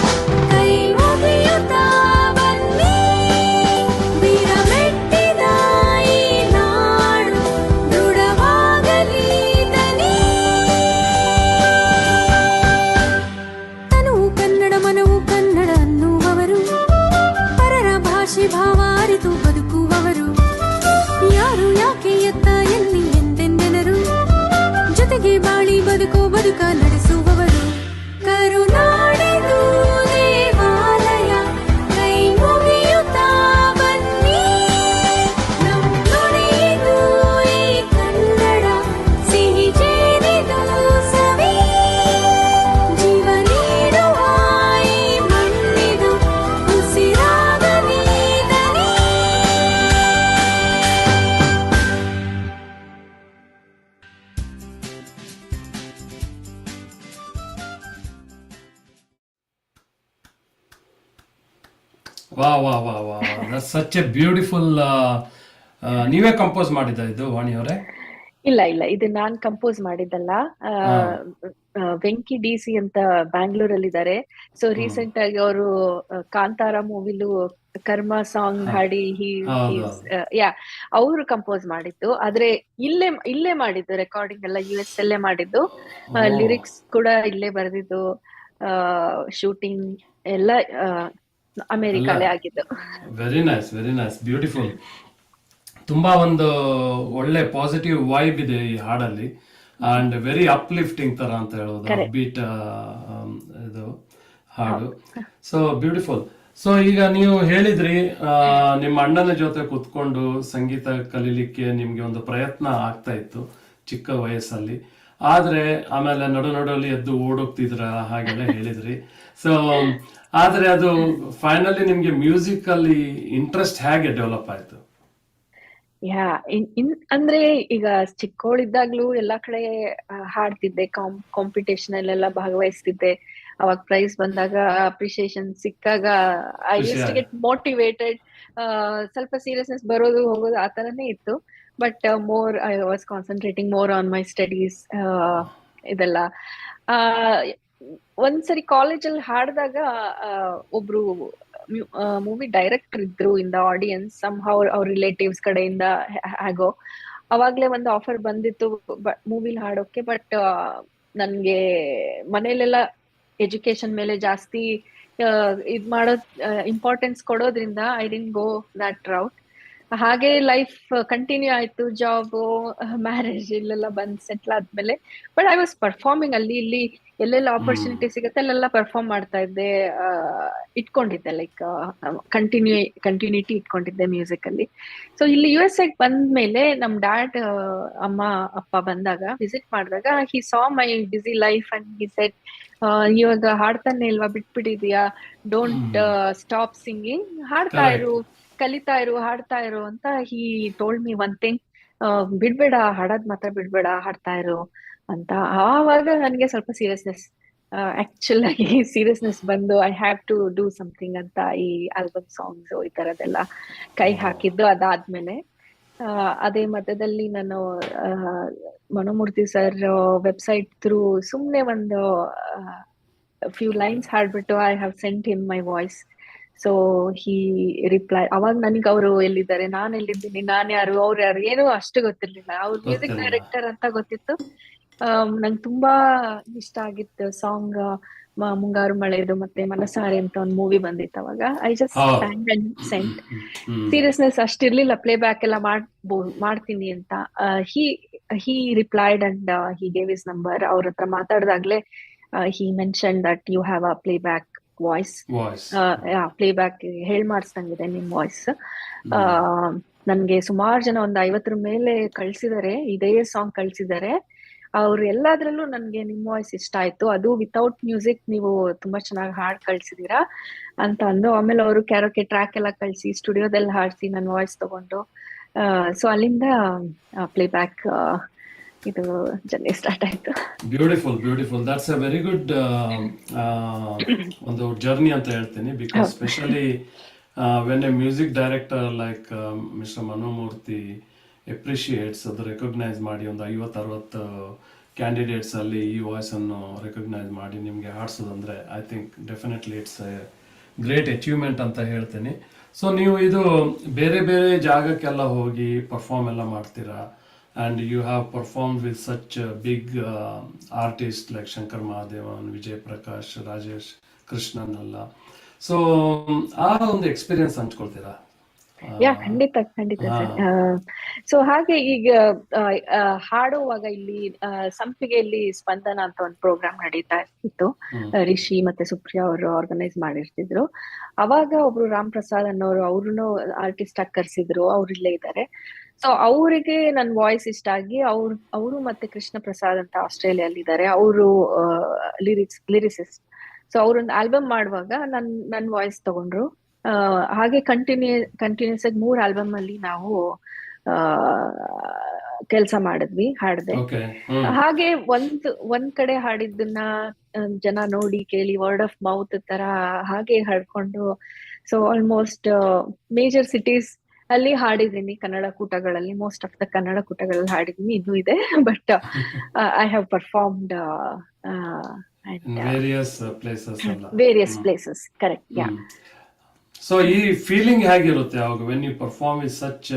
ಕೈ ಮುಗಿಯುತ್ತಾ ಬನ್ನಿ, ವೀರ ಮೆಟ್ಟಿದ ಈ ನಾಡು, ದೃಢವಾಗಲಿ ದನಿ. ತನುವು ಕನ್ನಡ ಮನವು ಕನ್ನಡ ಅನ್ನುವವರು, ಪರರ ಭಾಷೆ ಭಾವ ಅರಿತು ಬದುಕುವವರು, ಯಾರು ಯಾಕೆ ಎತ್ತ ಎಲ್ಲಿ ಎಂತೆಂದೆನರು, ಜೊತೆಗೆ ಬಾಳಿ ಬದುಕೋ ಬದುಕ ನಡೆಸುವವರು. ಕರುನಾಡಿದು ದೇವಾಲಯ, ಕೈ ಮುಗಿಯುತ್ತಾ ಬನ್ನಿ, ನಮ್ ನುಡಿಯಿದು ಈ ಕನ್ನಡ, ಸಿಹಿ ಜೇನಿದು ಸವಿ. ಜೀವ ನೀಡುವ ಈ ಮಣ್ಣಿದು, ಉಸಿರಾಗಲಿ ದನಿ. ವಾ ವಾ ವಾ ವಾ ಸಚ್ ಎ ಬ್ಯೂಟಿಫುಲ್. ನೀವೇ ಕಂಪೋಸ್ ಮಾಡಿದ ಇದು ವಾಣಿ ಅವರೇ? ಇಲ್ಲ ಇಲ್ಲ, ಇದು ನಾನ್ ಕಂಪೋಸ್ ಮಾಡಿದ್ದಲ್ಲ. ವೆಂಕಿ DC ಅಂತ ಬ್ಯಾಂಗ್ಳೂರಲ್ಲಿದ್ದಾರೆ. ಸೊ ರೀಸೆಂಟ್ ಆಗಿ ಅವರು ಕಾಂತಾರ ಮೂವಿಲು ಕರ್ಮ ಸಾಂಗ್ ಹಾಡಿ ಯಾ ಅವರು ಕಂಪೋಸ್ ಮಾಡಿದ್ದು. ಆದ್ರೆ ಇಲ್ಲೇ ಮಾಡಿದ್ದು, ರೆಕಾರ್ಡಿಂಗ್ ಎಲ್ಲ US ಅಲ್ಲೇ ಮಾಡಿದ್ದು, ಲಿರಿಕ್ಸ್ ಕೂಡ ಇಲ್ಲೇ ಬರೆದಿದ್ದು, ಶೂಟಿಂಗ್ ಎಲ್ಲ ಅಮೆರಿಕಾಲೇ ಆಗಿದ್ದು. Very nice, very nice, beautiful. ತುಂಬಾ ಒಂದು ಒಳ್ಳೆ ಪಾಸಿಟಿವ್ ವೈಬ್ ಇದೆ ಈ ಹಾಡಲ್ಲಿ, ಅಂಡ್ ವೆರಿ ಅಪ್ಲಿಫ್ಟಿಂಗ್ ತರ ಅಂತ ಹೇಳೋದು, ಬೀಟ್ ಇದು ಹಾಡು. So beautiful. ಸೊ ಈಗ ನೀವು ಹೇಳಿದ್ರಿ ನಿಮ್ಮ ಅಣ್ಣನ ಜೊತೆ ಕುತ್ಕೊಂಡು ಸಂಗೀತ ಕಲೀಲಿಕ್ಕೆ ನಿಮ್ಗೆ ಒಂದು ಪ್ರಯತ್ನ ಆಗ್ತಾ ಇತ್ತು ಚಿಕ್ಕ ವಯಸ್ಸಲ್ಲಿ, ಆದ್ರೆ ಆಮೇಲೆ ನಡುವಲ್ಲಿ ಎದ್ದು ಓಡೋಗ್ತಿದ್ರ ಹಾಗೆಲ್ಲ ಹೇಳಿದ್ರಿ. ಸೊ ಆದ್ರೆ ಅದು ಫೈನಲಿ ನಿಮ್ಗೆ ಮ್ಯೂಸಿಕ್ ಅಲ್ಲಿ ಇಂಟ್ರೆಸ್ಟ್ ಹೇಗೆ ಡೆವಲಪ್ ಆಯ್ತು? ಯಾ ಅಂದ್ರೆ ಈಗ ಚಿಕ್ಕವಳಿದ್ದಾಗ್ಲೂ ಎಲ್ಲಾ ಕಡೆ ಹಾಡ್ತಿದ್ದೆ, ಕಾಂಪಿಟೇಷನ್ ಅಲ್ಲೆಲ್ಲ ಭಾಗವಹಿಸ್ತಿದ್ದೆ. ಅವಾಗ ಪ್ರೈಸ್ ಬಂದಾಗ, ಅಪ್ರಿಸಿಯೇಷನ್ ಸಿಕ್ಕಾಗ I use to get motivated. ಸ್ವಲ್ಪ ಸೀರಿಯಸ್ನೆಸ್ ಬರೋದು ಹೋಗೋದು ಆ ತರನೇ ಇತ್ತು. But more I was concentrating more on my studies ಇದೆಲ್ಲ. ಒಂದ್ಸರಿ ಕಾಲೇಜಲ್ಲಿ ಹಾಡಿದಾಗ ಒಬ್ರು ಮೂವಿ ಡೈರೆಕ್ಟರ್ ಇದ್ರು in the audience, somehow ಅವ್ರ ರಿಲೇಟಿವ್ಸ್ ಕಡೆಯಿಂದ ಹೇಗೋ. ಅವಾಗ್ಲೇ ಒಂದು ಆಫರ್ ಬಂದಿತ್ತು ಮೂವಿಲಿ ಹಾಡೋಕೆ. ಬಟ್ ನನ್ಗೆ ಮನೇಲೆಲ್ಲ ಎಜುಕೇಶನ್ ಮೇಲೆ ಜಾಸ್ತಿ ಇದ್ ಮಾಡೋದ್ ಇಂಪಾರ್ಟೆನ್ಸ್ ಕೊಡೋದ್ರಿಂದ I didn't go that route. ಹಾಗೆ ಲೈಫ್ ಕಂಟಿನ್ಯೂ ಆಯ್ತು, ಜಾಬ್, ಮ್ಯಾರೇಜ್ ಇಲ್ಲೆಲ್ಲ ಬಂದ್ ಸೆಟ್ಲ್ ಆದ್ಮೇಲೆ. ಬಟ್ ಐ ವಾಸ್ ಪರ್ಫಾರ್ಮಿಂಗ್ ಅಲ್ಲಿ ಇಲ್ಲಿ ಎಲ್ಲೆಲ್ಲ ಆಪರ್ಚುನಿಟಿ ಸಿಗುತ್ತೆ ಅಲ್ಲೆಲ್ಲ ಪರ್ಫಾರ್ಮ್ ಮಾಡ್ತಾ ಇದ್ದೆ, ಇಟ್ಕೊಂಡಿದ್ದೆ ಲೈಕ್ ಕಂಟಿನ್ಯೂಟಿ ಇಟ್ಕೊಂಡಿದ್ದೆ ಮ್ಯೂಸಿಕ್ ಅಲ್ಲಿ. ಸೊ ಇಲ್ಲಿ US ಬಂದ್ಮೇಲೆ ನಮ್ ಡ್ಯಾಡ್ ಅಮ್ಮ ಅಪ್ಪ ಬಂದಾಗ ವಿಸಿಟ್ ಮಾಡಿದಾಗ ಹಿ ಸಾ ಮೈ ಬಿಸಿ ಲೈಫ್ ಅಂಡ್ ಹಿ ಸೆಡ್, ಇವಾಗ ಹಾಡ್ತಾನೆ ಇಲ್ವಾ, ಬಿಟ್ಬಿಟ್ಟಿದ್ಯಾ, ಡೋಂಟ್ ಸ್ಟಾಪ್ ಸಿಂಗಿಂಗ್, ಹಾಡ್ತಾ ಇರು, ಕಲಿತಾ ಇರು, ಹಾಡ್ತಾ ಇರು ಅಂತ he told me one thing, ಬಿಡ್ಬೇಡ, ಹಾಡೋದ್ ಮಾತ್ರ ಬಿಡ್ಬೇಡ, ಹಾಡ್ತಾ ಇರು ಅಂತ. ಆವಾಗ ನನ್ಗೆ ಸ್ವಲ್ಪ ಸೀರಿಯಸ್ನೆಸ್, ಆಕ್ಚುಲ್ ಆಗಿ ಸೀರಿಯಸ್ನೆಸ್ ಬಂದು I have to do something ಅಂತ ಈ ಆಲ್ಬಮ್ ಸಾಂಗ್ಸ್ ಈ ತರದೆಲ್ಲ ಕೈ ಹಾಕಿದ್ದು ಅದಾದ್ಮೇಲೆ. ಅದೇ ಮಧ್ಯದಲ್ಲಿ ನಾನು ಮನೋಮೂರ್ತಿ ಸರ್ ವೆಬ್ಸೈಟ್ ಥ್ರೂ ಸುಮ್ನೆ ಒಂದು ಫ್ಯೂ ಲೈನ್ಸ್ ಹಾಡ್ಬಿಟ್ಟು I have sent him my voice. So he reply. ಅವಾಗ ನನಗೆ ಅವರು ಎಲ್ಲಿದ್ದಾರೆ, ನಾನು ಎಲ್ಲಿದ್ದೀನಿ, ನಾನ್ ಯಾರು, ಅವ್ರು ಯಾರು, ಏನೂ ಅಷ್ಟು ಗೊತ್ತಿರ್ಲಿಲ್ಲ. ಅವ್ರ ಮ್ಯೂಸಿಕ್ ಡೈರೆಕ್ಟರ್ ಅಂತ ಗೊತ್ತಿತ್ತು. ನಂಗೆ ತುಂಬಾ ಇಷ್ಟ ಆಗಿತ್ತು ಸಾಂಗ್, ಮುಂಗಾರು ಮಳೆದು ಮತ್ತೆ ಮನಸಾರೆ ಅಂತ ಒಂದು ಮೂವಿ ಬಂದಿತ್ತು ಅವಾಗ. I just stand and sent. Seriousness ಅಷ್ಟಿರ್ಲಿಲ್ಲ, ಪ್ಲೇ ಬ್ಯಾಕ್ ಎಲ್ಲ ಮಾಡ್ತೀನಿ ಅಂತ. He replied and he gave his number. ಅವ್ರ ಹತ್ರ ಮಾತಾಡ್ದಾಗ್ಲೇ he mention that you have a play back voice, play back ಹೇಳ್ ಮಾಡಿಸ್ದಂಗಿದೆ ನಿಮ್ ವಾಯ್ಸ್. ನನ್ಗೆ ಸುಮಾರು ಜನ ಒಂದು 50 ಮೇಲೆ ಕಳ್ಸಿದಾರೆ, ಇದೇ ಸಾಂಗ್ ಕಳ್ಸಿದಾರೆ. ಅವ್ರು ಎಲ್ಲಾದ್ರಲ್ಲೂ ನನ್ಗೆ ನಿಮ್ ವಾಯ್ಸ್ ಇಷ್ಟ ಆಯ್ತು, ಅದು ವಿತೌಟ್ ಮ್ಯೂಸಿಕ್ ನೀವು ತುಂಬಾ ಚೆನ್ನಾಗಿ ಹಾಡ್ ಕಳ್ಸಿದೀರಾ ಅಂತ ಅಂದು. ಆಮೇಲೆ ಅವರು ಕ್ಯಾರೋಕೆ ಟ್ರ್ಯಾಕ್ ಎಲ್ಲ ಕಳ್ಸಿ ಸ್ಟುಡಿಯೋದಲ್ಲಿ ಹಾಡ್ಸಿ ನನ್ನ ವಾಯ್ಸ್ ತಗೊಂಡು, ಸೊ ಅಲ್ಲಿಂದ ಪ್ಲೇ ಬ್ಯಾಕ್ ಇದು ಜರ್ನಿ ಸ್ಟಾರ್ಟ್ ಆಯ್ತು. Beautiful beautiful, that's a very good ಒಂದು ಜರ್ನಿ ಅಂತ ಹೇಳ್ತೀನಿ. Because specially when a music director like mister Manomurthy appreciates, ಅದು ರೆಕಗ್ನೈಸ್ ಮಾಡಿ ಒಂದು 50-60 ಕ್ಯಾಂಡಿಡೇಟ್ಸ್ ಅಲ್ಲಿ ಈ ವಾಯ್ಸ್ ಅನ್ನು ರೆಕಗ್ನೈಸ್ ಮಾಡಿ ನಿಮ್ಗೆ ಹಾಡ್ಸೋದಂದ್ರೆ I think definitely it's a great achievement ಅಂತ ಹೇಳ್ತೀನಿ. ಸೊ ನೀವು ಇದು ಬೇರೆ ಬೇರೆ ಜಾಗಕ್ಕೆಲ್ಲ ಹೋಗಿ ಪರ್ಫಾರ್ಮ್ ಎಲ್ಲ ಮಾಡ್ತೀರಾ, and you have performed with such big artists like Shankar Mahadevan, Vijay Prakash, Rajesh Krishnan alla. So ಆ ಒಂದು ಎಕ್ಸ್ಪೀರಿಯನ್ಸ್ ಹಂಚ್ಕೊಳ್ತೀರಾ? ಯಾ, ಖಂಡಿತ ಸರ್. ಸೊ ಹಾಗೆ ಈಗ ಹಾಡುವಾಗ ಇಲ್ಲಿ ಸಂಪಿಗೆಯಲ್ಲಿ ಸ್ಪಂದನ ಅಂತ ಒಂದು ಪ್ರೋಗ್ರಾಮ್ ನಡೀತಾ ಇತ್ತು, ರಿಷಿ ಮತ್ತೆ ಸುಪ್ರಿಯಾ ಅವರು ಆರ್ಗನೈಸ್ ಮಾಡಿರ್ತಿದ್ರು. ಅವಾಗ ಒಬ್ರು ರಾಮ್ ಪ್ರಸಾದ್ ಅನ್ನೋರು, ಅವ್ರನ್ನು ಆರ್ಟಿಸ್ಟ್ ಆಗಿ ಕರ್ಸಿದ್ರು, ಅವ್ರು ಇಲ್ಲೇ ಇದ್ದಾರೆ. ಸೊ ಅವರಿಗೆ ನನ್ ವಾಯ್ಸ್ ಇಷ್ಟ ಆಗಿ ಅವರು ಮತ್ತೆ ಕೃಷ್ಣ ಪ್ರಸಾದ್ ಅಂತ ಆಸ್ಟ್ರೇಲಿಯಲ್ಲಿ ಇದ್ದಾರೆ, ಅವರು ಲಿರಿಸಿಸ್ಟ್. ಸೊ ಅವ್ರೊಂದು ಆಲ್ಬಮ್ ಮಾಡುವಾಗ ನನ್ ವಾಯ್ಸ್ ತಗೊಂಡ್ರು. ಹಾಗೆ ಕಂಟಿನ್ಯೂಸ್ ಆಗಿ 3 ಆಲ್ಬಮ್ ಅಲ್ಲಿ ನಾವು ಕೆಲಸ ಮಾಡಿದ್ವಿ, ಹಾಡ್ದೆ. ಹಾಗೆ ಒಂದ್ ಕಡೆ ಹಾಡಿದ್ದನ್ನ ಜನ ನೋಡಿ ಕೇಳಿ ವರ್ಡ್ ಆಫ್ ಮೌತ್ ತರ ಹಾಗೆ ಹಾಡ್ಕೊಂಡು, ಸೊ ಆಲ್ಮೋಸ್ಟ್ ಮೇಜರ್ ಸಿಟೀಸ್ ಅಲ್ಲಿ ಹಾಡಿದೀನಿ. ಕನ್ನಡ ಕೂಟಗಳಲ್ಲಿ, ಮೋಸ್ಟ್ ಆಫ್ ದ ಕನ್ನಡ ಕೂಟಗಳಲ್ಲಿ ಹಾಡಿದೀನಿ, ಇನ್ನೂ ಇದೆ. But I have performed various places. Correct, yeah. So ಈ ಫೀಲಿಂಗ್ ಹೇಗಿರುತ್ತೆ ಅವಾಗ when you perform with such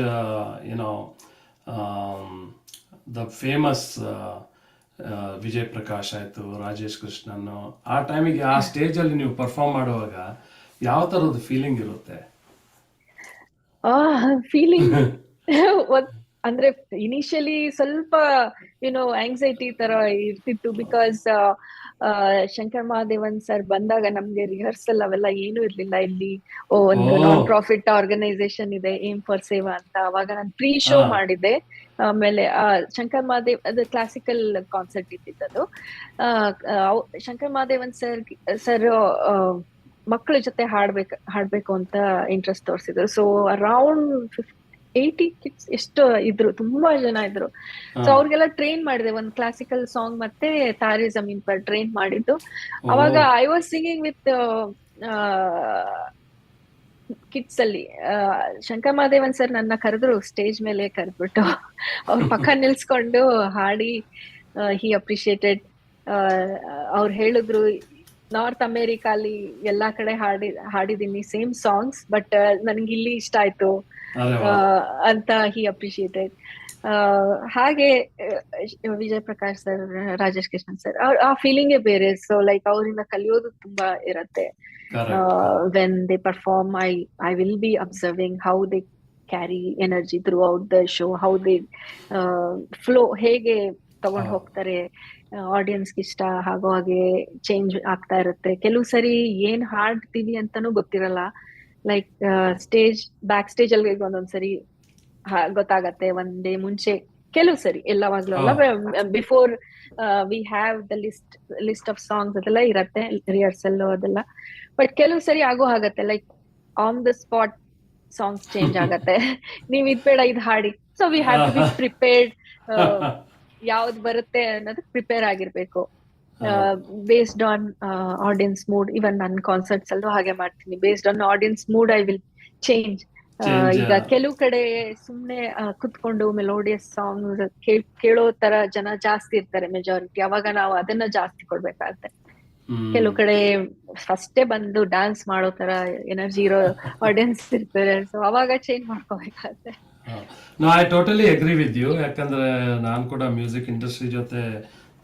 the famous Vijay Prakash ಆಯ್ತು, ರಾಜೇಶ್ ಕೃಷ್ಣನ್, ಆ ಟೈಮಿಗೆ ಆ ಸ್ಟೇಜ್ ಅಲ್ಲಿ ನೀವು ಪರ್ಫಾರ್ಮ್ ಮಾಡುವಾಗ ಯಾವ ತರದ ಫೀಲಿಂಗ್ ಇರುತ್ತೆ? ಫೀಲಿಂಗ್ ಅಂದ್ರೆ ಇನಿಷಿಯಲಿ ಸ್ವಲ್ಪ ಆಂಗ್ಸೈಟಿ ತರ ಇರ್ತಿತ್ತು. ಬಿಕಾಸ್ ಶಂಕರ್ ಮಹಾದೇವನ್ ಸರ್ ಬಂದಾಗ ನಮ್ಗೆ ರಿಹರ್ಸಲ್ ಅವೆಲ್ಲ ಏನು ಇರ್ಲಿಲ್ಲ. ಇಲ್ಲಿ ಒಂದು ನಾನ್ ಪ್ರಾಫಿಟ್ ಆರ್ಗನೈಸೇಷನ್ ಇದೆ, ಏಮ್ ಫಾರ್ ಸೇವಾ ಅಂತ. ಅವಾಗ ನಾನು ಪ್ರೀ ಶೋ ಮಾಡಿದ್ದೆ. ಆಮೇಲೆ ಶಂಕರ್ ಮಹಾದೇವ್, ಅದು ಕ್ಲಾಸಿಕಲ್ ಕಾನ್ಸರ್ಟ್ ಇದ್ದಿದ್ದದು. ಶಂಕರ್ ಮಹಾದೇವನ್ ಸರ್ ಮಕ್ಕಳ ಜೊತೆ ಹಾಡ್ಬೇಕು ಅಂತ ಇಂಟ್ರೆಸ್ಟ್ ತೋರಿಸಿದ್ರು. ಸೊ ಅರೌಂಡ್ 80 ಕಿಡ್ಸ್ ಎಷ್ಟು ಇದ್ರು, ತುಂಬಾ ಜನ ಇದ್ರು. ಸೊ ಅವ್ರಿಗೆಲ್ಲ ಟ್ರೈನ್ ಮಾಡಿದೆ, ಒಂದು ಕ್ಲಾಸಿಕಲ್ ಸಾಂಗ್ ಮತ್ತೆ ತಾರೆ ಜಮೀನ್ ಪರ್ ಟ್ರೈನ್ ಮಾಡಿದ್ದು. ಅವಾಗ I was singing with kids ಅಲ್ಲಿ. ಶಂಕರ್ ಮಹಾದೇವನ್ ಸರ್ ನನ್ನ ಕರೆದ್ರು, ಸ್ಟೇಜ್ ಮೇಲೆ ಕರೆದ್ಬಿಟ್ಟು ಅವ್ರ ಪಕ್ಕ ನಿಲ್ಸ್ಕೊಂಡು ಹಾಡಿ ಹಿ ಅಪ್ರಿಶಿಯೇಟೆಡ್. ಅವ್ರು ಹೇಳಿದ್ರು, ನಾರ್ತ್ ಅಮೇರಿಕಾಲಿ ಎಲ್ಲಾ ಕಡೆ ಹಾಡಿದೀನಿ ಸೇಮ್ ಸಾಂಗ್ಸ್, ಬಟ್ ನನ್ಗೆ ಇಲ್ಲಿ ಇಷ್ಟ ಆಯ್ತು ಅಂತ ಹಿ ಅಪ್ರಿಶಿಯೇಟೆಡ್. ಹಾಗೆ ವಿಜಯ್ ಪ್ರಕಾಶ್ ಸರ್, ರಾಜೇಶ್ ಕೃಷ್ಣನ್ ಸರ್, ಆ ಫೀಲಿಂಗೇ ಬೇರೆ. ಸೊ ಲೈಕ್ ಅವರಿಂದ ಕಲಿಯೋದು ತುಂಬಾ ಇರತ್ತೆ. When they perform, I will be observing how they carry energy through out the show, how they flow, ಹೇಗೆ ತಗೊಂಡ್ ಹೋಗ್ತಾರೆ, ಆಡಿಯನ್ಸ್ಗೆ ಇಷ್ಟ ಆಗೋ ಹಾಗೆ ಚೇಂಜ್ ಆಗ್ತಾ ಇರುತ್ತೆ. ಕೆಲವು ಸರಿ ಏನ್ ಹಾಡ್ತೀವಿ ಅಂತಾನೂ ಗೊತ್ತಿರಲ್ಲ. ಲೈಕ್ ಬ್ಯಾಕ್ ಸ್ಟೇಜ್ ಅಲ್ಲಿ ಒಂದೊಂದ್ಸರಿ ಗೊತ್ತಾಗತ್ತೆ ಒಂದ್ ಡೇ ಮುಂಚೆ, ಕೆಲವು ಸರಿ, ಎಲ್ಲವಾಗ್ಲೂ ಅಲ್ಲ, before we have the list of songs ಅದೆಲ್ಲ ಇರತ್ತೆ, ರಿಹರ್ಸಲ್ ಅದೆಲ್ಲ. ಬಟ್ ಕೆಲವು ಸರಿ ಆಗೋ ಆಗತ್ತೆ, like on the spot songs change ಆಗತ್ತೆ. ನೀವ್ ಇದ್ ಬೇಡ ಇದ್ ಹಾಡಿ, so we have to be prepared. ಯಾವ್ದು ಬರುತ್ತೆ ಅನ್ನೋದಕ್ಕೆ ಪ್ರಿಪೇರ್ ಆಗಿರ್ಬೇಕು. Based on audience mood. Even ನನ್ನ ಕಾನ್ಸರ್ಟ್ಸ್ ಅಲ್ಲೂ ಹಾಗೆ ಮಾಡ್ತೀನಿ. Based on audience mood I will change. ಈಗ ಕೆಲವು ಕಡೆ ಸುಮ್ನೆ ಕುತ್ಕೊಂಡು ಮೆಲೋಡಿಯಸ್ ಸಾಂಗ್ ಕೇಳೋ ತರ ಜನ ಜಾಸ್ತಿ ಇರ್ತಾರೆ, ಮೆಜಾರಿಟಿ. ಅವಾಗ ನಾವು ಅದನ್ನ ಜಾಸ್ತಿ ಕೊಡ್ಬೇಕಾಗತ್ತೆ. ಕೆಲವು ಕಡೆ ಫಸ್ಟೇ ಬಂದು ಡ್ಯಾನ್ಸ್ ಮಾಡೋ ತರ ಎನರ್ಜಿ ಇರೋ ಆಡಿಯನ್ಸ್ ಇರ್ತಾರೆ, ಸೊ ಅವಾಗ ಚೇಂಜ್ ಮಾಡ್ಕೋಬೇಕಾಗತ್ತೆ. No, I totally agree with you. ಯಾಕಂದ್ರೆ ನಾನು ಕೂಡ ಮ್ಯೂಸಿಕ್ ಇಂಡಸ್ಟ್ರಿ ಜೊತೆ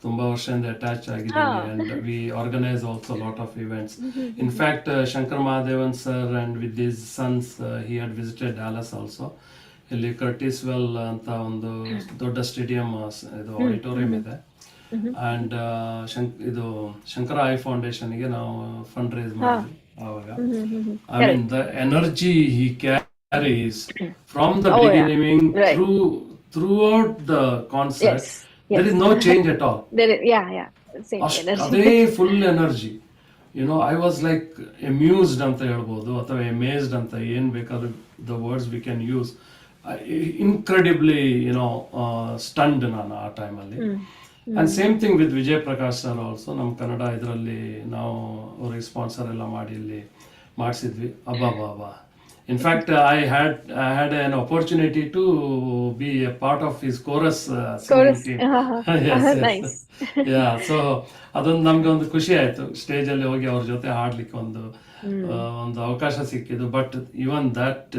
ತುಂಬಾ ವರ್ಷದಿಂದ ಅಟ್ಯಾಚ್ ಆಗಿದ್ದೀನಿ. And we organise also lot of events. In fact Shankar Mahadevan sir and with his sons he had visited Dallas also. ಇಲ್ಲಿ ಕರ್ಟಿಸ್ ವೆಲ್ ಅಂತ ಒಂದು ದೊಡ್ಡ ಸ್ಟೇಡಿಯಂ, ಇದು ಆಡಿಟೋರಿಯಂ ಇದೆ. ಅಂಡ್ ಇದು ಶಂಕರ ಐ ಫೌಂಡೇಶನ್ಗೆ ನಾವು ಫಂಡ್ ರೈಸ್ ಮಾಡಿದ್ವಿ ಆವಾಗ. I mean the energy he carries from the beginning throughout the concert. There is no change at all. Same energy. Ade full energy. You know, I was like amused anta helbodu atha amazed anta yen bekadu the words we can use. Incredibly, you know, stunned nanu aa time alli. And same thing with Vijay Prakash sir also. Nam Kannada idralli ನಾವು ಅವ್ರಿಗೆ sponsor ಎಲ್ಲ ಮಾಡಿ ಇಲ್ಲಿ ಮಾಡಿಸಿದ್ವಿ. ಅಬ್ಬಾ. In fact, I had an opportunity to be a part of his chorus singing team. Yes. Nice. Yeah, so ಅದೊಂದು ನಮ್ಗೆ ಒಂದು ಖುಷಿ ಆಯ್ತು, ಸ್ಟೇಜ್ ಅಲ್ಲಿ ಹೋಗಿ ಅವ್ರ ಜೊತೆ ಹಾಡ್ಲಿಕ್ಕೆ ಒಂದು ಅವಕಾಶ ಸಿಕ್ಕಿದ್ದು. But even that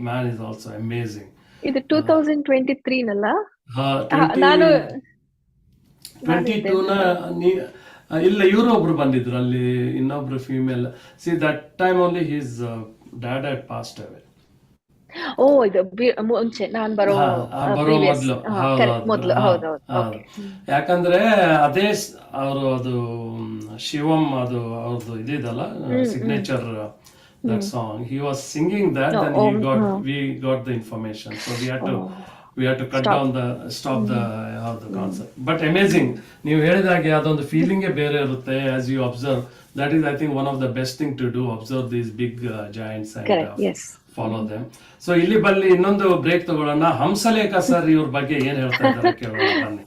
man is also amazing. ಇದು 2023 ನಲ್ಲ? ನಾನು 22 ಇಲ್ಲ, ಇವರು ಒಬ್ರು ಬಂದಿದ್ರು ಅಲ್ಲಿ, ಇನ್ನೊಬ್ರು female. See that time only his dad had passed ಅವೇ. ಇದು ಮುಂಚೆ ನಾನು ಬರೋ ಮೊದಲು. ಯಾಕಂದ್ರೆ ಅದೇ ಅವರು ಅದು ಶಿವಂ, ಅದು ಅವ್ರದ್ದು ಇದಿದಲ್ಲ signature that song. He was singing that and we got the information. So we had to cut down stop the concert. But amazing. ನೀವು ಹೇಳಿದಾಗೆ ಅದೊಂದು ಫೀಲಿಂಗೇ ಬೇರೆ ಇರುತ್ತೆ. as you observe, that is I think one of the best thing to do, observe these big giants and follow them. So ಇಲ್ಲಿ ಬಲ್ಲಿ ಇನ್ನೊಂದು break ತಗೊಳ್ಳೋಣ. Hamsalekha sir ಇವ್ರ ಬಗ್ಗೆ ಏನ್ ಹೇಳ್ತಾ ಇದ್ದಾರೆ ಕೇಳೋಣ ಬನ್ನಿ.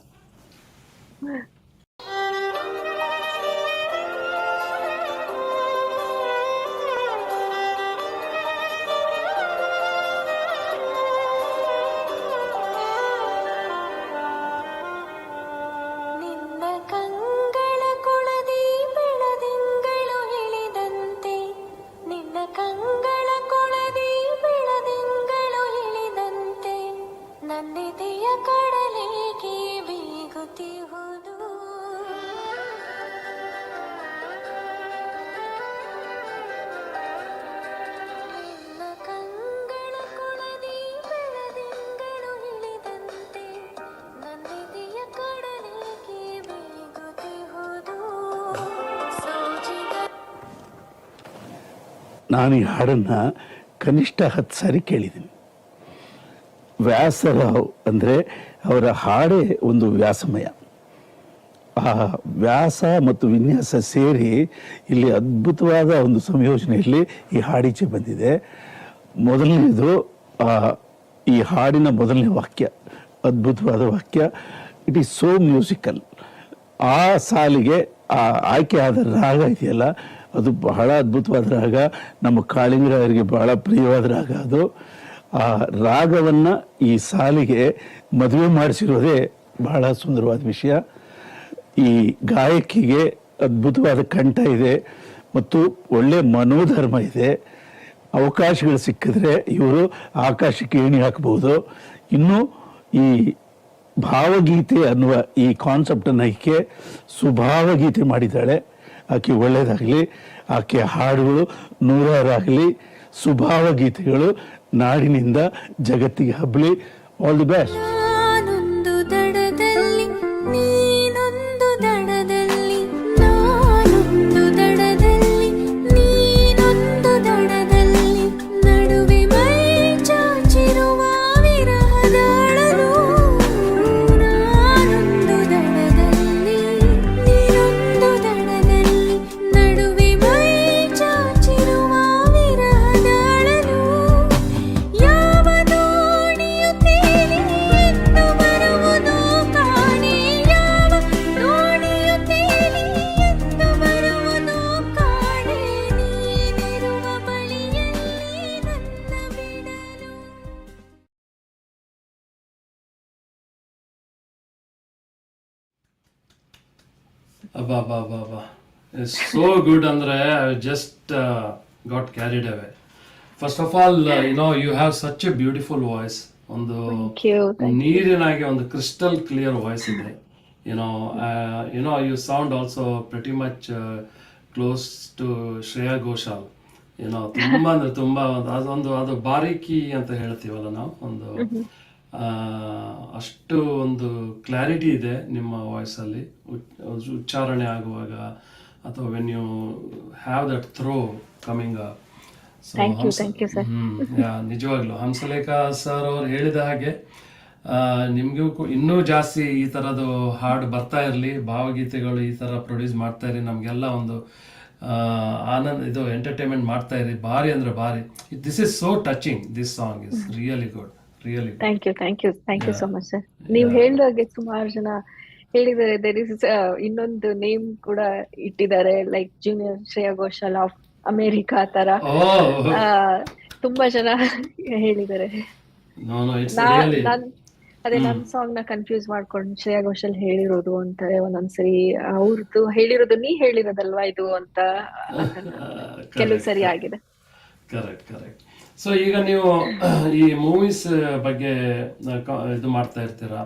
ನಾನು ಈ ಹಾಡನ್ನು ಕನಿಷ್ಠ 10 ಸಾರಿ ಕೇಳಿದ್ದೀನಿ. ವ್ಯಾಸರಾವ್ ಅಂದರೆ ಅವರ ಹಾಡೇ ಒಂದು ವ್ಯಾಸಮಯ. ಆ ವ್ಯಾಸ ಮತ್ತು ವಿನ್ಯಾಸ ಸೇರಿ ಇಲ್ಲಿ ಅದ್ಭುತವಾದ ಒಂದು ಸಂಯೋಜನೆಯಲ್ಲಿ ಈ ಹಾಡೀಚೆ ಬಂದಿದೆ. ಮೊದಲನೇದು ಈ ಹಾಡಿನ ಮೊದಲನೇ ವಾಕ್ಯ, ಅದ್ಭುತವಾದ ವಾಕ್ಯ. It is so musical. ಆ ಸಾಲಿಗೆ ಆ ಆಯ್ಕೆ ಆದ ರಾಗ ಇದೆಯಲ್ಲ, ಅದು ಬಹಳ ಅದ್ಭುತವಾದ ರಾಗ. ನಮ್ಮ ಕಾಳಿಂಗರಾಯರಿಗೆ ಬಹಳ ಪ್ರಿಯವಾದ ರಾಗ ಅದು. ಆ ರಾಗವನ್ನು ಈ ಸಾಲಿಗೆ ಮದುವೆ ಮಾಡಿಸಿರೋದೇ ಬಹಳ ಸುಂದರವಾದ ವಿಷಯ. ಈ ಗಾಯಕಿಗೆ ಅದ್ಭುತವಾದ ಕಂಠ ಇದೆ ಮತ್ತು ಒಳ್ಳೆ ಮನೋಧರ್ಮ ಇದೆ. ಅವಕಾಶಗಳು ಸಿಕ್ಕಿದ್ರೆ ಇವರು ಆಕಾಶಕ್ಕೆ ಏಣಿ ಹಾಕಬಹುದು. ಇನ್ನು ಈ ಭಾವಗೀತೆ ಅನ್ನುವ ಈ ಕಾನ್ಸೆಪ್ಟನ್ನು ಈಕೆ ಸುಭಾವಗೀತೆ ಮಾಡಿದ್ದಾಳೆ. ಆಕೆ ಒಳ್ಳೆಯದಾಗಲಿ, ಆಕೆ ಹಾಡುಗಳು 100 ಆಗಲಿ, ಸುಭಾವಗೀತೆಗಳು ನಾಡಿನಿಂದ ಜಗತ್ತಿಗೆ ಹಬ್ಬಲಿ. All the best. ನಾನೊಂದು ದಡದಲ್ಲಿ ನೀನೊಂದು ದಡದಲ್ಲಿ ನಾನೊಂದು ದಡದಲ್ಲಿ ನೀನೊಂದು ದಡದಲ್ಲಿ ನಡುವೆ ಮೈ ಚಾಚಿರುವ ವಿರಹದಾಳಲು ನಾನೊಂದು ದಡದಲ್ಲಿ ನೀನೊಂದು ದಡದಲ್ಲಿ ನಡುವೆ ಮೈ ಚಾಚಿರುವ ವಿರಹದಾಳಲು ಯಾವ ದೋಣಿಯು ತೇಲಿ ಎಂದು ಬರುವುದೋ ಕಾಣೆ ಯಾವ ದೋಣಿಯು ತೇಲಿ ಎಂದು ಬರುವುದೋ ಕಾಣೆ ನೀನಿರುವ ಬಳಿಯಲ್ಲಿ ನನ್ನ ಬಿಡಲು. ಅಬ್ಬಾ ಸೋ ಗುಡ್. ಅಂದ್ರೆ I just got carried away. First of all you have such a beautiful voice. ಒಂದು Thank you. ನೀರಿನಾಗೆ ಒಂದು ಕ್ರಿಸ್ಟಲ್ ಕ್ಲಿಯರ್ ವಾಯ್ಸ್ ಇದೆ. You sound also pretty much close to Shreya Ghoshal. ತುಂಬಾ ಅಂದ್ರೆ ತುಂಬಾ ಅದು ಬಾರೀಕಿ ಅಂತ ಹೇಳ್ತೀವಲ್ಲ ನಾವು, ಒಂದು ಅಷ್ಟು ಒಂದು ಕ್ಲಾರಿಟಿ ಇದೆ ನಿಮ್ಮ ವಾಯ್ಸಲ್ಲಿ, ಉಚ್ಚಾರಣೆ ಆಗುವಾಗ ಅಥವಾ when you have that throw coming up. Thank you, sir. ನಿಜವಾಗ್ಲು ಹಂಸಲೇಖ ಸರ್ ಅವ್ರು ಹೇಳಿದ ಹಾಗೆ ನಿಮಗೂ ಇನ್ನೂ ಜಾಸ್ತಿ ಈ ಥರದ್ದು ಹಾಡು ಬರ್ತಾ ಇರಲಿ, ಭಾವಗೀತೆಗಳು ಈ ಥರ ಪ್ರೊಡ್ಯೂಸ್ ಮಾಡ್ತಾ ಇರಿ, ನಮಗೆಲ್ಲ ಒಂದು ಆನಂದ, ಇದು ಎಂಟರ್ಟೈನ್ಮೆಂಟ್ ಮಾಡ್ತಾ ಇರಿ. ಭಾರಿ ಅಂದ್ರೆ ಭಾರಿ. This is so touching. This song is really good, really good. Thank you so much sir. ನೀವು ಹೇಳಿದಾಗೆ ಸುಮಾರು ಜನ ಹೇಳಿದ್ದಾರೆ. ದೇರ್ ಇಸ್ ಇನ್ನೊಂದು ನೇಮ್ ಕೂಡ ಇಟ್ಟಿದ್ದಾರೆ, like junior Shreya Ghoshal of America ತರ. ತುಂಬಾ ಜನ ಹೇಳಿದ್ದಾರೆ. ಅದೇ ನನ್ನ ಸಾಂಗ್ ನ ಕನ್ಫ್ಯೂಸ್ ಮಾಡ್ಕೊಂಡು ಶ್ರೇಯಾ ಘೋಷಾಲ್ ಹೇಳಿರೋದು ಅಂತಾರೆ ಒಂದೊಂದ್ಸರಿ. ಅವ್ರದ್ದು ಹೇಳಿರೋದು ನೀ ಹೇಳಿರೋದಲ್ವಾ ಇದು ಅಂತ ಕೆಲವು ಸರಿ ಆಗಿದೆ. ಕರೆಕ್ಟ್. ಸೊ ಈಗ ನೀವು ಈ ಮೂವೀಸ್ ಬಗ್ಗೆ ಇದು ಮಾಡ್ತಾ ಇರ್ತೀರಾ.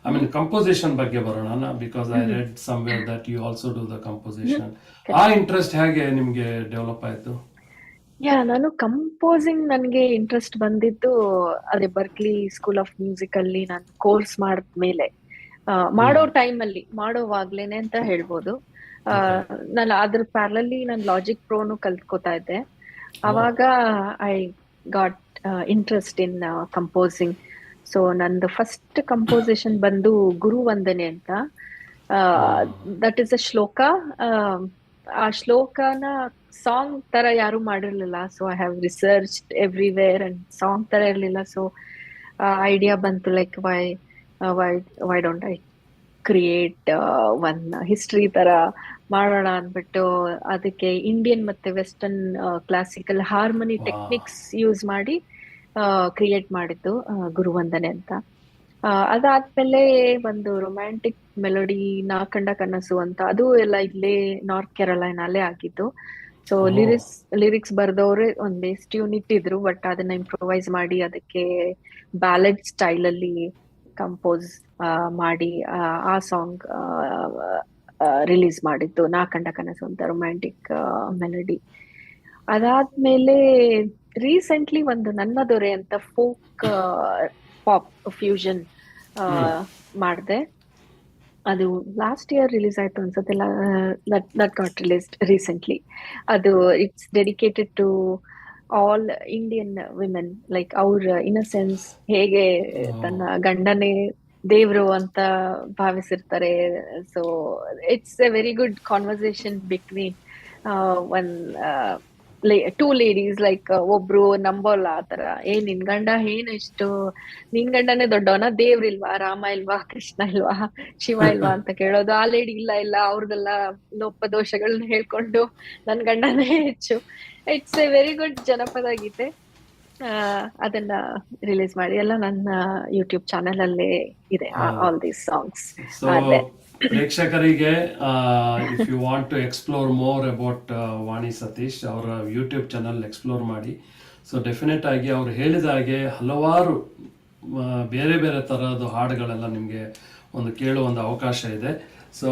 ಐ ಮೀನ್ ಕಂಪೋಸಿಷನ್ ಬಗ್ಗೆ ಬರೋಣ, because I read somewhere that you also do the composition. ಆ ಇಂಟ್ರೆಸ್ಟ್ ಹೇಗೆ ನಿಮ್ಗೆ ಡೆವಲಪ್ ಆಯ್ತು? ನಾನು ಕಂಪೋಸಿಂಗ್ ನನಗೆ ಇಂಟ್ರೆಸ್ಟ್ ಬಂದಿದ್ದು ಅದೇ ಬರ್ಕ್ಲಿ ಸ್ಕೂಲ್ ಆಫ್ ಮ್ಯೂಸಿಕ್ ಅಲ್ಲಿ ನಾನು ಕೋರ್ಸ್ ಮಾಡಿದ್ಮೇಲೆ, ಮಾಡೋ ಟೈಮ್ ಅಲ್ಲಿ ಮಾಡೋವಾಗ್ಲೇನೆ ಅಂತ ಹೇಳ್ಬೋದು. ನಾನು ಅದ್ರ ಪ್ಯಾರಲಲ್ಲಿ ನಾನು ಲಾಜಿಕ್ ಪ್ರೋನು ಕಲ್ತ್ಕೋತಾ ಇದ್ದೆ. ಅವಾಗ I got interest in composing. So ನಂದು ಫಸ್ಟ್ ಕಂಪೋಸಿಷನ್ ಬಂದು ಗುರುವಂದನೆ ಅಂತ. ದಟ್ ಇಸ್ ಅ ಶ್ಲೋಕ. ಆ ಶ್ಲೋಕನ ಸಾಂಗ್ ತರ ಯಾರು ಮಾಡಿರ್ಲಿಲ್ಲ. So I have research everywhere and song ತರ ಇರ್ಲಿಲ್ಲ. ಸೊ ಐಡಿಯಾ ಬಂತು, like why don't I create one history ತರ ಮಾಡೋಣ ಅಂದ್ಬಿಟ್ಟು ಅದಕ್ಕೆ ಇಂಡಿಯನ್ ಮತ್ತೆ western classical harmony techniques use ಮಾಡಿ ಕ್ರಿಯೇಟ್ ಮಾಡಿದ್ದು ಗುರುವಂದನೆ ಅಂತ. ಅದಾದ್ಮೇಲೆ ಒಂದು ರೊಮ್ಯಾಂಟಿಕ್ ಮೆಲೋಡಿ ನಾ ಕಂಡ ಕನಸು ಅಂತ, ಅದು ಎಲ್ಲ ಇಲ್ಲೇ ನಾರ್ತ್ ಕೆರಳೈನಲ್ಲೇ ಆಗಿದ್ದು. ಸೊ ಲಿರಿಕ್ಸ್ ಬರ್ದವ್ರೆ ಒಂದ್ ಬೇಸ್ ಟ್ಯೂನ್ ಇಟ್ಟಿದ್ರು, ಬಟ್ ಅದನ್ನ ಇಂಪ್ರೊವೈಸ್ ಮಾಡಿ ಅದಕ್ಕೆ ಬ್ಯಾಲೆಡ್ ಸ್ಟೈಲ್ ಅಲ್ಲಿ ಕಂಪೋಸ್ ಮಾಡಿ ಆ ಸಾಂಗ್ ರಿಲೀಸ್ ಮಾಡಿದ್ದು, ನಾ ಕಂಡ ಕನಸು ಅಂತ ರೊಮ್ಯಾಂಟಿಕ್ ಮೆಲಡಿ. ಅದಾದ್ಮೇಲೆ ರೀಸೆಂಟ್ಲಿ ಒಂದು ನನ್ನ ದೊರೆ ಅಂತ ಫೋಕ್ ಪಾಪ್ ಫ್ಯೂಷನ್ ಮಾಡಿದೆ. ಅದು ಲಾಸ್ಟ್ ಇಯರ್ ರಿಲೀಸ್ ಆಯ್ತು ಅನ್ಸುತ್ತೆ. That got released recently. ಅದು it's dedicated to all Indian women, like ಅವ್ರ ಇನ್ನಸೆನ್ಸ್ ಹೇಗೆ ತನ್ನ ಗಂಡನೇ ದೇವ್ರು ಅಂತ ಭಾವಿಸಿರ್ತಾರೆ. So it's a very good conversation between one two ladies. Like ಒಬ್ರು ನಂಬೋಲ್ಲ ಆತರ, ನಿನ್ ಗಂಡ ಇಷ್ಟು, ನಿನ್ ಗಂಡನೇ ದೊಡ್ಡವನ, ದೇವ್ರಿಲ್ವಾ, ರಾಮ ಇಲ್ವಾ, ಕೃಷ್ಣ ಇಲ್ವಾ, ಶಿವ ಇಲ್ವಾ ಅಂತ ಕೇಳೋದು. ಆ ಲೇಡಿ ಇಲ್ಲ ಅವ್ರದೆಲ್ಲ ಲೋಪದೋಷಗಳನ್ನ ಹೇಳ್ಕೊಂಡು ನನ್ ಗಂಡನೇ ಹೆಚ್ಚು. ಇಟ್ಸ್ ಎ ವೆರಿ ಗುಡ್ ಜನಪದ ಗೀತೆ. ಅದನ್ನ ರಿಲೀಸ್ ಮಾಡಿ ಎಲ್ಲ ನನ್ನ ಯೂಟ್ಯೂಬ್ ಚಾನೆಲ್ ಅಲ್ಲೇ ಇದೆ ಆಲ್ ದೀಸ್ ಸಾಂಗ್ಸ್. ಪ್ರೇಕ್ಷಕರಿಗೆ if you want to explore more about Vani Satish ಅವರ ಯೂಟ್ಯೂಬ್ ಚಾನಲ್ ಎಕ್ಸ್ಪ್ಲೋರ್ ಮಾಡಿ. ಸೊ ಡೆಫಿನೆಟ್ ಆಗಿ ಅವ್ರು ಹೇಳಿದ ಹಾಗೆ ಹಲವಾರು ಬೇರೆ ಬೇರೆ ಥರದ ಹಾಡುಗಳೆಲ್ಲ ನಿಮಗೆ ಒಂದು ಕೇಳುವ ಒಂದು ಅವಕಾಶ ಇದೆ. So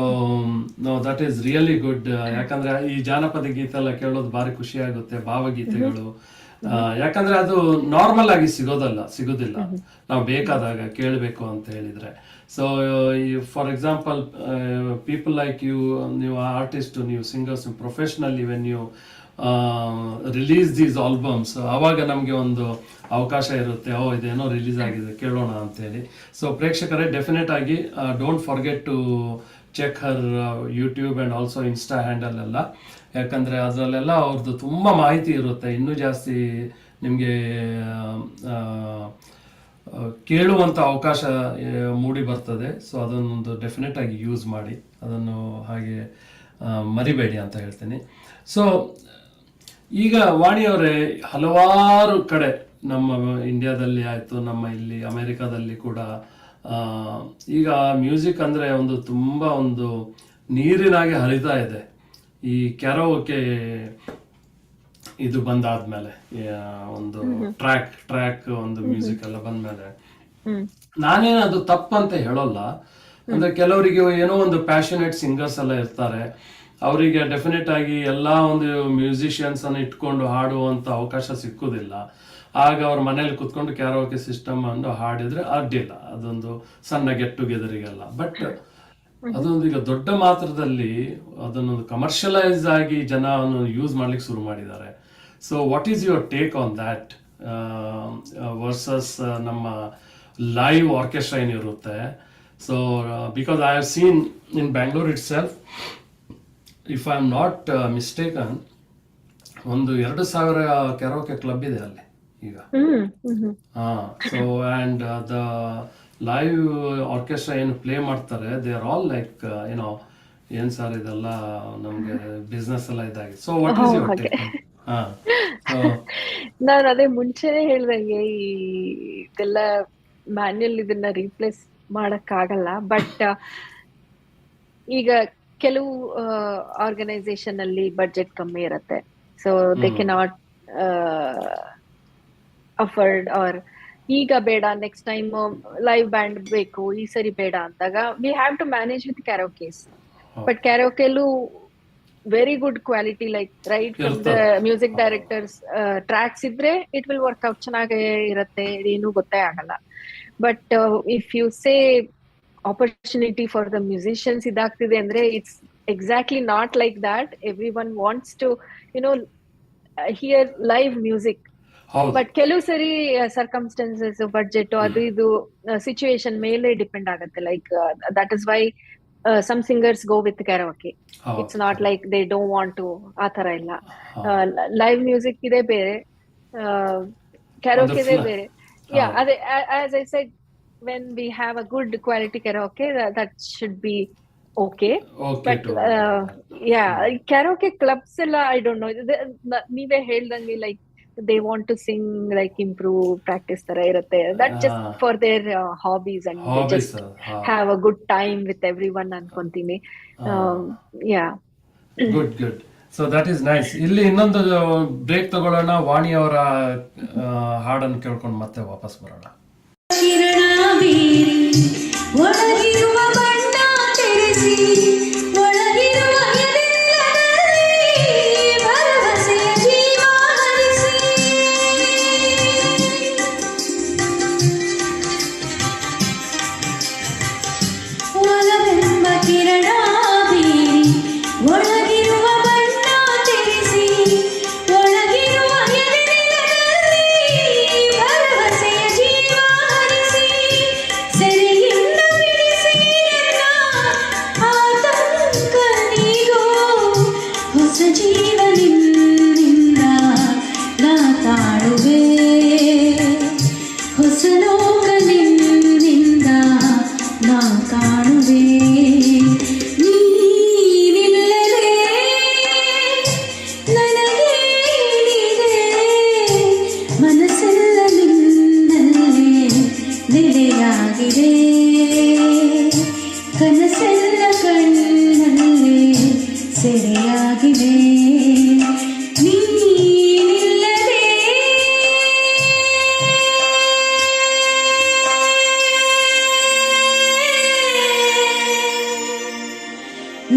that is really good. ಯಾಕಂದ್ರೆ ಈ ಜಾನಪದ ಗೀತೆ ಎಲ್ಲ ಕೇಳೋದು ಭಾರಿ ಖುಷಿ ಆಗುತ್ತೆ. ಭಾವಗೀತೆಗಳು ಯಾಕಂದ್ರೆ ಅದು ನಾರ್ಮಲ್ ಆಗಿ ಸಿಗೋದಿಲ್ಲ ನಾವು ಬೇಕಾದಾಗ ಕೇಳಬೇಕು ಅಂತ ಹೇಳಿದ್ರೆ. So for example people like you, ನೀವು ಆರ್ಟಿಸ್ಟ್, ನೀವು singers, professionally when you release these albums, ಆವಾಗ ನಮಗೆ ಒಂದು ಅವಕಾಶ ಇರುತ್ತೆ, ಇದೇನೋ ರಿಲೀಸ್ ಆಗಿದೆ ಕೇಳೋಣ ಅಂತೇಳಿ. ಸೊ ಪ್ರೇಕ್ಷಕರೇ, ಡೆಫಿನೆಟ್ ಆಗಿ don't forget to check her YouTube and also insta handle ಎಲ್ಲ, ಯಾಕಂದರೆ ಅದರಲ್ಲೆಲ್ಲ ಅವ್ರದ್ದು ತುಂಬ ಮಾಹಿತಿ ಇರುತ್ತೆ, ಇನ್ನೂ ಜಾಸ್ತಿ ನಿಮಗೆ ಕೇಳುವಂಥ ಅವಕಾಶ ಮೂಡಿ ಬರ್ತದೆ. ಸೊ ಅದನ್ನೊಂದು ಡೆಫಿನೆಟ್ ಆಗಿ ಯೂಸ್ ಮಾಡಿ, ಅದನ್ನು ಹಾಗೆ ಮರಿಬೇಡಿ ಅಂತ ಹೇಳ್ತೀನಿ. ಸೊ ಈಗ ವಾಣಿಯವರೇ, ಹಲವಾರು ಕಡೆ ನಮ್ಮ ಇಂಡಿಯಾದಲ್ಲಿ ಆಯಿತು, ನಮ್ಮ ಇಲ್ಲಿ ಅಮೆರಿಕಾದಲ್ಲಿ ಕೂಡ ಈಗ ಮ್ಯೂಸಿಕ್ ಅಂದರೆ ತುಂಬ ಒಂದು ನೀರಿನಾಗೆ ಹರಿತಾ ಇದೆ. ಈ ಕ್ಯಾರೋಕೆ ಇದು ಬಂದಾದ್ಮೇಲೆ, ಒಂದು ಟ್ರ್ಯಾಕ್ ಒಂದು ಮ್ಯೂಸಿಕ್ ಎಲ್ಲ ಬಂದ್ಮೇಲೆ, ನಾನೇನು ಅದು ತಪ್ಪಂತ ಹೇಳೋಲ್ಲ. ಅಂದ್ರೆ ಕೆಲವರಿಗೆ ಏನೋ ಒಂದು ಪ್ಯಾಷನೇಟ್ ಸಿಂಗರ್ಸ್ ಎಲ್ಲ ಇರ್ತಾರೆ, ಅವರಿಗೆ ಡೆಫಿನೆಟ್ ಆಗಿ ಎಲ್ಲಾ ಒಂದು ಮ್ಯೂಸಿಷಿಯನ್ಸ್ ಅನ್ನು ಇಟ್ಕೊಂಡು ಹಾಡುವಂತ ಅವಕಾಶ ಸಿಕ್ಕುದಿಲ್ಲ. ಆಗ ಅವ್ರ ಮನೇಲಿ ಕುತ್ಕೊಂಡು ಕ್ಯಾರೋಕೆ ಸಿಸ್ಟಮ್ ಅನ್ನು ಹಾಡಿದ್ರೆ ಅಡ್ಡಿಲ್ಲ, ಅದೊಂದು ಸಣ್ಣ ಗೆಟ್ ಟುಗೆದರಿಗೆಲ್ಲ. ಬಟ್ ಅದೊಂದು ಈಗ ದೊಡ್ಡ ಮಾತ್ರದಲ್ಲಿ ಅದನ್ನೊಂದು ಕಮರ್ಷಿಯಲೈಸ್ ಆಗಿ ಜನ ಯೂಸ್ ಮಾಡ್ಲಿಕ್ಕೆ ಶುರು ಮಾಡಿದ್ದಾರೆ. So what is your take on that versus ನಮ್ಮ ಲೈವ್ ಆರ್ಕೆಸ್ಟ್ರಾ ಏನಿರುತ್ತೆ? So because I have seen in Bangalore it self, if I am not mistaken, ಒಂದು 2,000 ಕ್ಯಾರೋಕೆ ಕ್ಲಬ್ ಇದೆ ಅಲ್ಲಿ ಈಗ. So and the live orchestra ಏನು ಪ್ಲೇ ಮಾಡ್ತಾರೆ, they are all like ಏನೋ ಏನ್ ಸರ್ ಇದೆಲ್ಲ ನಮ್ಗೆ ಬಿಸ್ನೆಸ್ ಎಲ್ಲ ಇದಾಗಿ. So what is your take? ನಾನು ಅದೇ ಮುಂಚೆನೆ ಹೇಳ್ದಂಗೆ, ಇದೆಲ್ಲ ಮ್ಯಾನ್ಯಲ್ ಇದನ್ನ ರೀಪ್ಲೇಸ್ ಮಾಡಕ್ ಆಗಲ್ಲ. ಬಟ್ ಈಗ ಕೆಲವು ಆರ್ಗನೈಸೇಷನ್ ಅಲ್ಲಿ ಬಡ್ಜೆಟ್ ಕಮ್ಮಿ ಇರತ್ತೆ, so they can not afford, or ಈಗ ಬೇಡ, ನೆಕ್ಸ್ಟ್ ಟೈಮ್ ಲೈವ್ ಬ್ಯಾಂಡ್ ಬೇಕು, ಈ ಸರಿ ಬೇಡ ಅಂದಾಗ we have to manage with karaokes. But ಕ್ಯಾರೋಕೆಲು very good quality, like right from the music directors tracks ಇದ್ರೆ ಇಟ್ ವಿಲ್ ವರ್ಕ್ ಔಟ್, ಚೆನ್ನಾಗೇ ಇರತ್ತೆ, ಏನು ಗೊತ್ತೇ ಆಗಲ್ಲ. But if you say opportunity for the musicians ಇದಾಗ್ತಿದೆ ಅಂದ್ರೆ, it's exactly not like that. Every one wants to hear live music. But ಕೆಲವು ಸರಿ ಸರ್ಕಮ್ಸ್ಟೆನ್ಸಸ್, ಬಡ್ಜೆಟ್, ಅದು ಇದು ಸಿಚುವೇಶನ್ ಮೇಲೆ ಡಿಪೆಂಡ್ ಆಗುತ್ತೆ. Like that is why some singers go with karaoke. It's not like they don't want to, ಆ ತರ ಇಲ್ಲ. Live music ಇದೆ ಬೇರೆ, ಕ್ಯಾರೋಕೆ ಇದೆ ಬೇರೆ. ಯಾ, ಅದೇ as I said, when we have a good quality karaoke, that should be okay. But yeah, karaoke clubs ella I don't know, ನೀವೇ ಹೇಳ್ದಂಗೆ like they want to sing, like improve, practice ತರ ಇರುತ್ತೆ. That just for their hobbies, and they just have a good time with everyone ಅನ್ಕೊಂತೀನಿ. Yeah, good. So that is nice. ಇಲ್ಲಿ ಇನ್ನೊಂದು break ತಗೊಳ್ಳೋಣ, ವಾಣಿ ಅವರ ಹಾಡನ್ನು ಕೇಳ್ಕೊಂಡು ಮತ್ತೆ ವಾಪಸ್ ಬರೋಣ. ಕಿರಣ ಬೀರಿ ಒಳಗಿರುವ ಬಣ್ಣ ತೆರೆಸಿ, ಒಳಗಿರುವ ಎದೆಲ್ಲದಲ್ಲಿ ಭರವಸೆಯ ಜೀವ ಹರಿಸಿ, ಒಲವೆಂಬ ಕಿರಣ ಬೀರಿ ಒಳಗಿರುವ ಬಣ್ಣ ತೆರೆಸಿ, ಒಳಗಿರುವ ಎದೆಲ್ಲದಲ್ಲಿ ಭರವಸೆಯ ಜೀವ ಹರಿಸಿ, ಸೆರೆಯಿಂದ ಬಿಡಿಸಿ ನನ್ನ ಆತಂಕ ನೀಗೋ, ಹೊಸ ಜೀವನಿಂದ ನಾ ತಾಳುವೆ, ಹೊಸ ಲೋಕನಿಂದ ನಾ ಕಾಣುವೆ. ನೀನಿಲ್ಲದೆ ನನಗೇನಿದೆ, ಮನಸ್ಸೆಲ್ಲ ನಿನ್ನಲ್ಲೇ ನೆಲೆಯಾಗಿದೆ, ಕನಸೆಲ್ಲ ಕಣ್ಣಲ್ಲೇ ಸೆರೆಯಾಗಿದೆ. ನೀನಿಲ್ಲದೆ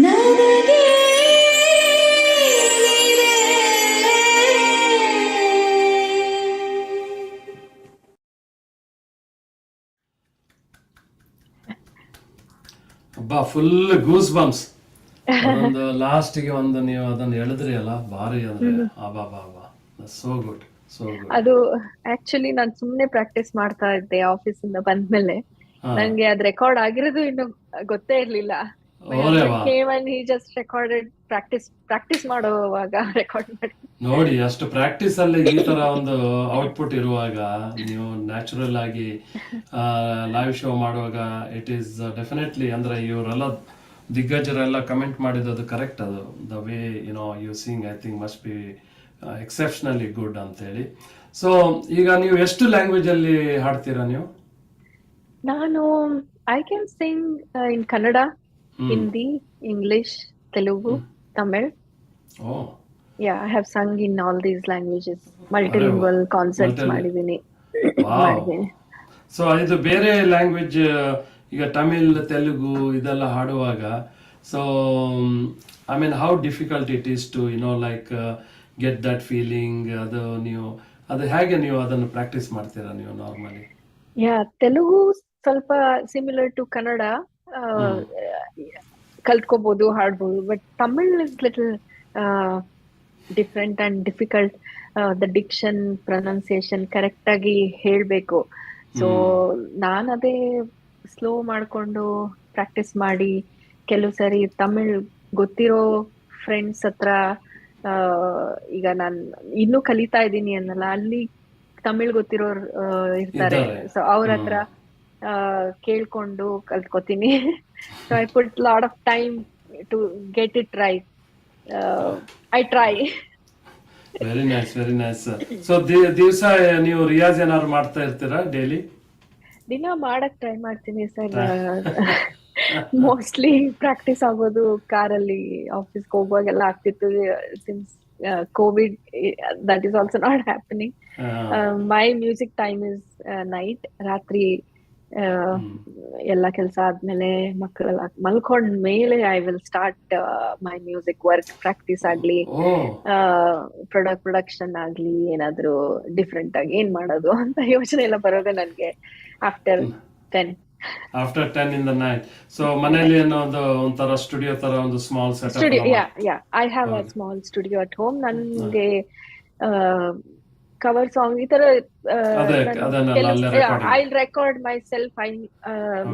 ನನಗೇನಿದೆ. ಅಬ್ಬಾ ಫುಲ್ ಗೂಸ್ ಬಂಪ್ಸ್. ಒಂದು ಲಾಸ್ಟ್ಗೆ ಒಂದು ನೀವು ಅದನ್ನ ಹೇಳಿದ್ರಿ ಅಲ್ಲ, ಭಾರಿ ಅಂದ್ರೆ ಅಬ್ಬಾ ಬಾ ಬಾ, ಸೋ ಗುಡ್ ಸೋ ಗುಡ್. ಅದು ಆಕ್ಚುಲಿ ನಾನ್ ಸುಮ್ನೆ ಪ್ರಾಕ್ಟೀಸ್ ಮಾಡ್ತಾ ಇದ್ದೆ ಆಫೀಸ್ ಇಂದ ಬಂದ್ಮೇಲೆ. ನಂಗೆ ಅದ್ ರೆಕಾರ್ಡ್ ಆಗಿರೋದು ಇನ್ನು ಗೊತ್ತೇ ಇರ್ಲಿಲ್ಲ. ಹಿ ಜಸ್ಟ್ ರೆಕಾರ್ಡೆಡ್, ಪ್ರಾಕ್ಟೀಸ್ ಮಾಡುವಾಗ ರೆಕಾರ್ಡ್ ಮಾಡಿ. ನೋಡಿ, ಅಷ್ಟು ಪ್ರಾಕ್ಟೀಸ್ ಅಲ್ಲಿ ಈ ತರ ಒಂದು ಔಟ್ಪುಟ್ ಇರುವಾಗ, ನೀವು ನ್ಯಾಚುರಲ್ ಆಗಿ ಲೈವ್ ಶೋ ಮಾಡುವಾಗ ಇಟ್ ಈಸ್ ಡೆಫಿನೆಟ್ಲಿ, ಅಂದ್ರೆ ಇವರೆಲ್ಲ ದಿಗ್ಗಜರೆಲ್ಲ ಕಮೆಂಟ್ ಮಾಡಿದ್ದು ಕರೆಕ್ಟ್. ಅದು the way you sing, I think must be exceptionally good ಅಂತ ಹೇಳಿ. ಸೊ ಈಗ ನೀವು ಎಷ್ಟು ಲ್ಯಾಂಗ್ವೇಜ್ ಅಲ್ಲಿ ಹಾಡ್ತೀರಾ ನೀವು? ನಾನು I can sing in Kannada, Hindi, English, Telugu, Tamil. Yeah, I have sung in all these languages. Multilingual concerts ಮಾಡಿದ್ದೀನಿ. ಸೊ ಇದು ಬೇರೆ ಲ್ಯಾಂಗ್ವೇಜ್, ಈಗ ತಮಿಳ್, ತೆಲುಗು ಇದೆಲ್ಲ ಹಾಡುವಾಗ, so I mean how difficult it is to like get that feeling? ಅದು ಹೇಗೆ ನೀವು ಅದನ್ನು ಪ್ರಾಕ್ಟೀಸ್ ಮಾಡ್ತೀರಾ ನೀವು ನಾರ್ಮಲಿ? ತೆಲುಗು ಸ್ವಲ್ಪ ಸಿಮಿಲರ್ ಟು ಕನ್ನಡ, ಕಲ್ತ್ಕೋಬಹುದು, ಹಾಡ್ಬೋದು. But Tamil is little different and difficult. The diction, pronunciation correct ಆಗಿ ಹೇಳ್ಬೇಕು. ಸೊ ನಾನು ಅದೇ ಸ್ಲೋ ಮಾಡ್ಕೊಂಡು ಪ್ರಾಕ್ಟೀಸ್ ಮಾಡಿ, ಕೆಲವು ಸರಿ ತಮಿಳ್ ಗೊತ್ತಿರೋ ಫ್ರೆಂಡ್ಸ್ ಹತ್ರ, ಈಗ ನಾನು ಇನ್ನೂ ಕಲಿತಾ ಇದ್ದೀನಿ ಅನ್ನಲ್ಲ, ಅಲ್ಲಿ ತಮಿಳ್ ಗೊತ್ತಿರೋರು ಇರ್ತಾರೆ. ಸೊ ಅವ್ರ ಹತ್ರ ಕೇಳ್ಕೊಂಡು ಕಲ್ತ್ಕೋತೀನಿ. So I put lot of time to get it right. I try. Very nice, very nice. So ದಿವಸ ನೀವು ರಿಯಾಜ್ ಏನಾದ್ರು ಮಾಡ್ತಾ ಇರ್ತೀರಾ ಡೈಲಿ? ದಿನ ಮಾಡಕ್ ಟ್ರೈ ಮಾಡ್ತೀನಿ ಸರ್. ಮೋಸ್ಟ್ಲಿ ಪ್ರಾಕ್ಟೀಸ್ ಆಗೋದು ಕಾರಲ್ಲಿ ಆಫೀಸ್ಗೆ ಹೋಗುವಾಗೆಲ್ಲ ಆಗ್ತಿತ್ತು. Since Covid, that is also not happening. My music time is night, ರಾತ್ರಿ ಎಲ್ಲ ಕೆಲಸ ಆದ್ಮೇಲೆ, ಮಕ್ಕಳೆಲ್ಲ ಮಲ್ಕೊಂಡ್ ಮೇಲೆ I will start my music work. Practice ಆಗ್ಲಿ, ಪ್ರೊಡಕ್ಷನ್ ಆಗ್ಲಿ, ಏನಾದ್ರು ಡಿಫ್ರೆಂಟ್ ಆಗಿ ಏನ್ ಮಾಡೋದು ಅಂತ ಯೋಚನೆ ಎಲ್ಲ ಬರೋದೆ ನನ್ಗೆ after 10. After 10 in the night. So ಮನೆಯಲ್ಲಿ ಒಂಥರ ಸ್ಟುಡಿಯೋ ತರ ಒಂದು small setup? Studio, yeah, I have a small studio at home. ನನ್ಗೆ ಕವರ್ ಸಾಂಗ್ ಈ ತರ I record myself, I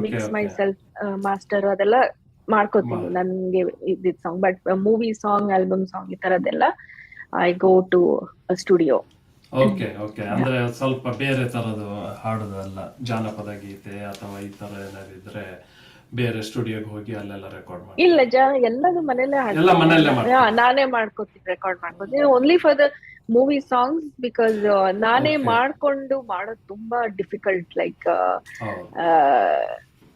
mix myself, master ಅದೆಲ್ಲ ಮಾಡ್ಕೋತೀನಿ ನನ್ಗೆ ಇದ್ದಿದ್ song. But movie song, album song ಈ ತರದೆಲ್ಲ I go to studio. Okay okay, ಅಂದ್ರೆ ಸ್ವಲ್ಪ ಬೇರೆ ತರದ್ದು ಹಾಡುದಲ್ಲ, ಜಾನಪದ ಗೀತೆ ಅಥವಾ ಈ ತರ ಏನಾದ್ರು ಇದ್ರೆ ಬೇರೆ ಸ್ಟುಡಿಯೋಗೆ ಹೋಗಿ ಅಲ್ಲೆಲ್ಲ ರೆಕಾರ್ಡ್ ಮಾಡಿ? ಇಲ್ಲ, ಎಲ್ಲದು ಮನೇಲೆ ನಾನೇ ಮಾಡ್ಕೋತೀನಿ, ರೆಕಾರ್ಡ್ ಮಾಡ್ಕೋತೀನಿ. Only for the movie songs, because ನಾನೇ ಮಾಡ್ಕೊಂಡು ಮಾಡೋದು ತುಂಬಾ difficult. Like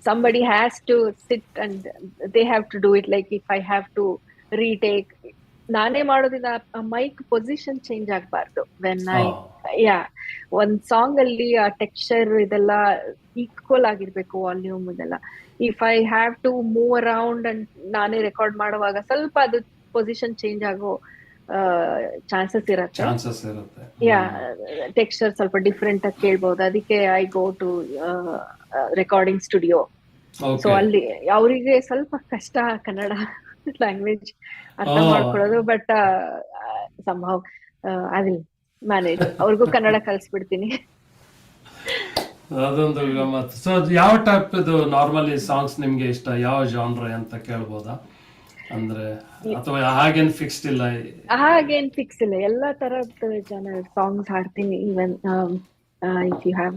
somebody has to sit and they have to do it. Like if I have to retake, ನಾನೇ ಮಾಡೋದ್ರಿಂದ ಮೈಕ್ ಪೊಸಿಷನ್ ಚೇಂಜ್ ಆಗ್ಬಾರ್ದು. ವೆನ್ ಒಂದ್ ಸಾಂಗ್ ಅಲ್ಲಿ ಆ ಟೆಕ್ಸ್ಚರ್ ಇದೆಲ್ಲ ಈಕ್ವಲ್ ಆಗಿರ್ಬೇಕು, ವಾಲ್ಯೂಮ್ ಇದೆಲ್ಲ. If I have to move around and ನಾನೇ ರೆಕಾರ್ಡ್ ಮಾಡುವಾಗ ಸ್ವಲ್ಪ ಅದು ಪೊಸಿಷನ್ ಚೇಂಜ್ ಆಗೋ ಚಾನ್ಸಸ್ ಇರುತ್ತೆ. ಟೆಕ್ಸ್ಚರ್ ಸ್ವಲ್ಪ ಡಿಫ್ರೆಂಟ್ ಆಗಿ ಕೇಳ್ಬಹುದು. ಅದಕ್ಕೆ I go to recording studio. So ಅಲ್ಲಿ ಅವರಿಗೆ ಸ್ವಲ್ಪ ಕಷ್ಟ ಕನ್ನಡ ಲ್ಯಾಂಗ್ವೇಜ್ ಅರ್ಥ ಮಾಡ್ಕೊಳ್ಳೋದು. But somehow I will manage. ಅವ್ರಿಗೂ ಕನ್ನಡ ಕಲಿಸ್ಬಿಡ್ತೀನಿ. ಅದೊಂದು ಗಮ್ಮತ್. ಸೊ ಯಾವ ಟೈಪ್ ಇದು ನಾರ್ಮಲಿ ಸಾಂಗ್ಸ್ ನಿಮ್ಗೆ ಇಷ್ಟ? ಯಾವ ಜಾನ್ರ ಅಂತ ಕೇಳ್ಬೋದಾ? ಅಂದ್ರೆ ಅಥವಾ ಹಾಗೇನ್ ಫಿಕ್ಸ್ಡ್ ಇಲ್ಲ? ಹಾಗೇನ್ ಫಿಕ್ಸ್ ಇಲ್ಲ, ಎಲ್ಲಾ ತರದ ಜನ ಸಾಂಗ್ಸ್ ಹಾಡ್ತೀನಿ. Even if you have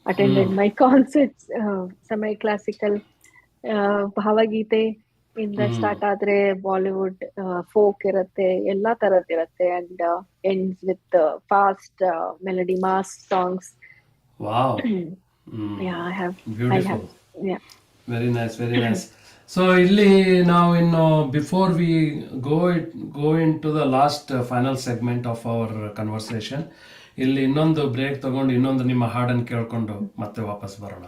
attended my concerts, ಸಮಯ ಕ್ಲಾಸಿಕಲ್, ಭಾವಗೀತೆ ಇಂದ ಸ್ಟಾರ್ಟ್ ಆದ್ರೆ ಬಾಲಿವುಡ್, ಫೋಕ್ ಇರುತ್ತೆ, ಎಲ್ಲಾ ತರದ್ ಇರುತ್ತೆ. And ends with fast melody, mass songs. Wow, I have. Yeah. Very nice, very nice. So ಇಲ್ಲಿ ನಾವು ಇನ್ನು before we go into the last final segment of our conversation, ಇಲ್ಲಿ ಇನ್ನೊಂದು ಬ್ರೇಕ್ ತಗೊಂಡು ಇನ್ನೊಂದು ನಿಮ್ಮ ಹಾಡನ್ನು ಕೇಳ್ಕೊಂಡು ಮತ್ತೆ ವಾಪಸ್ ಬರೋಣ.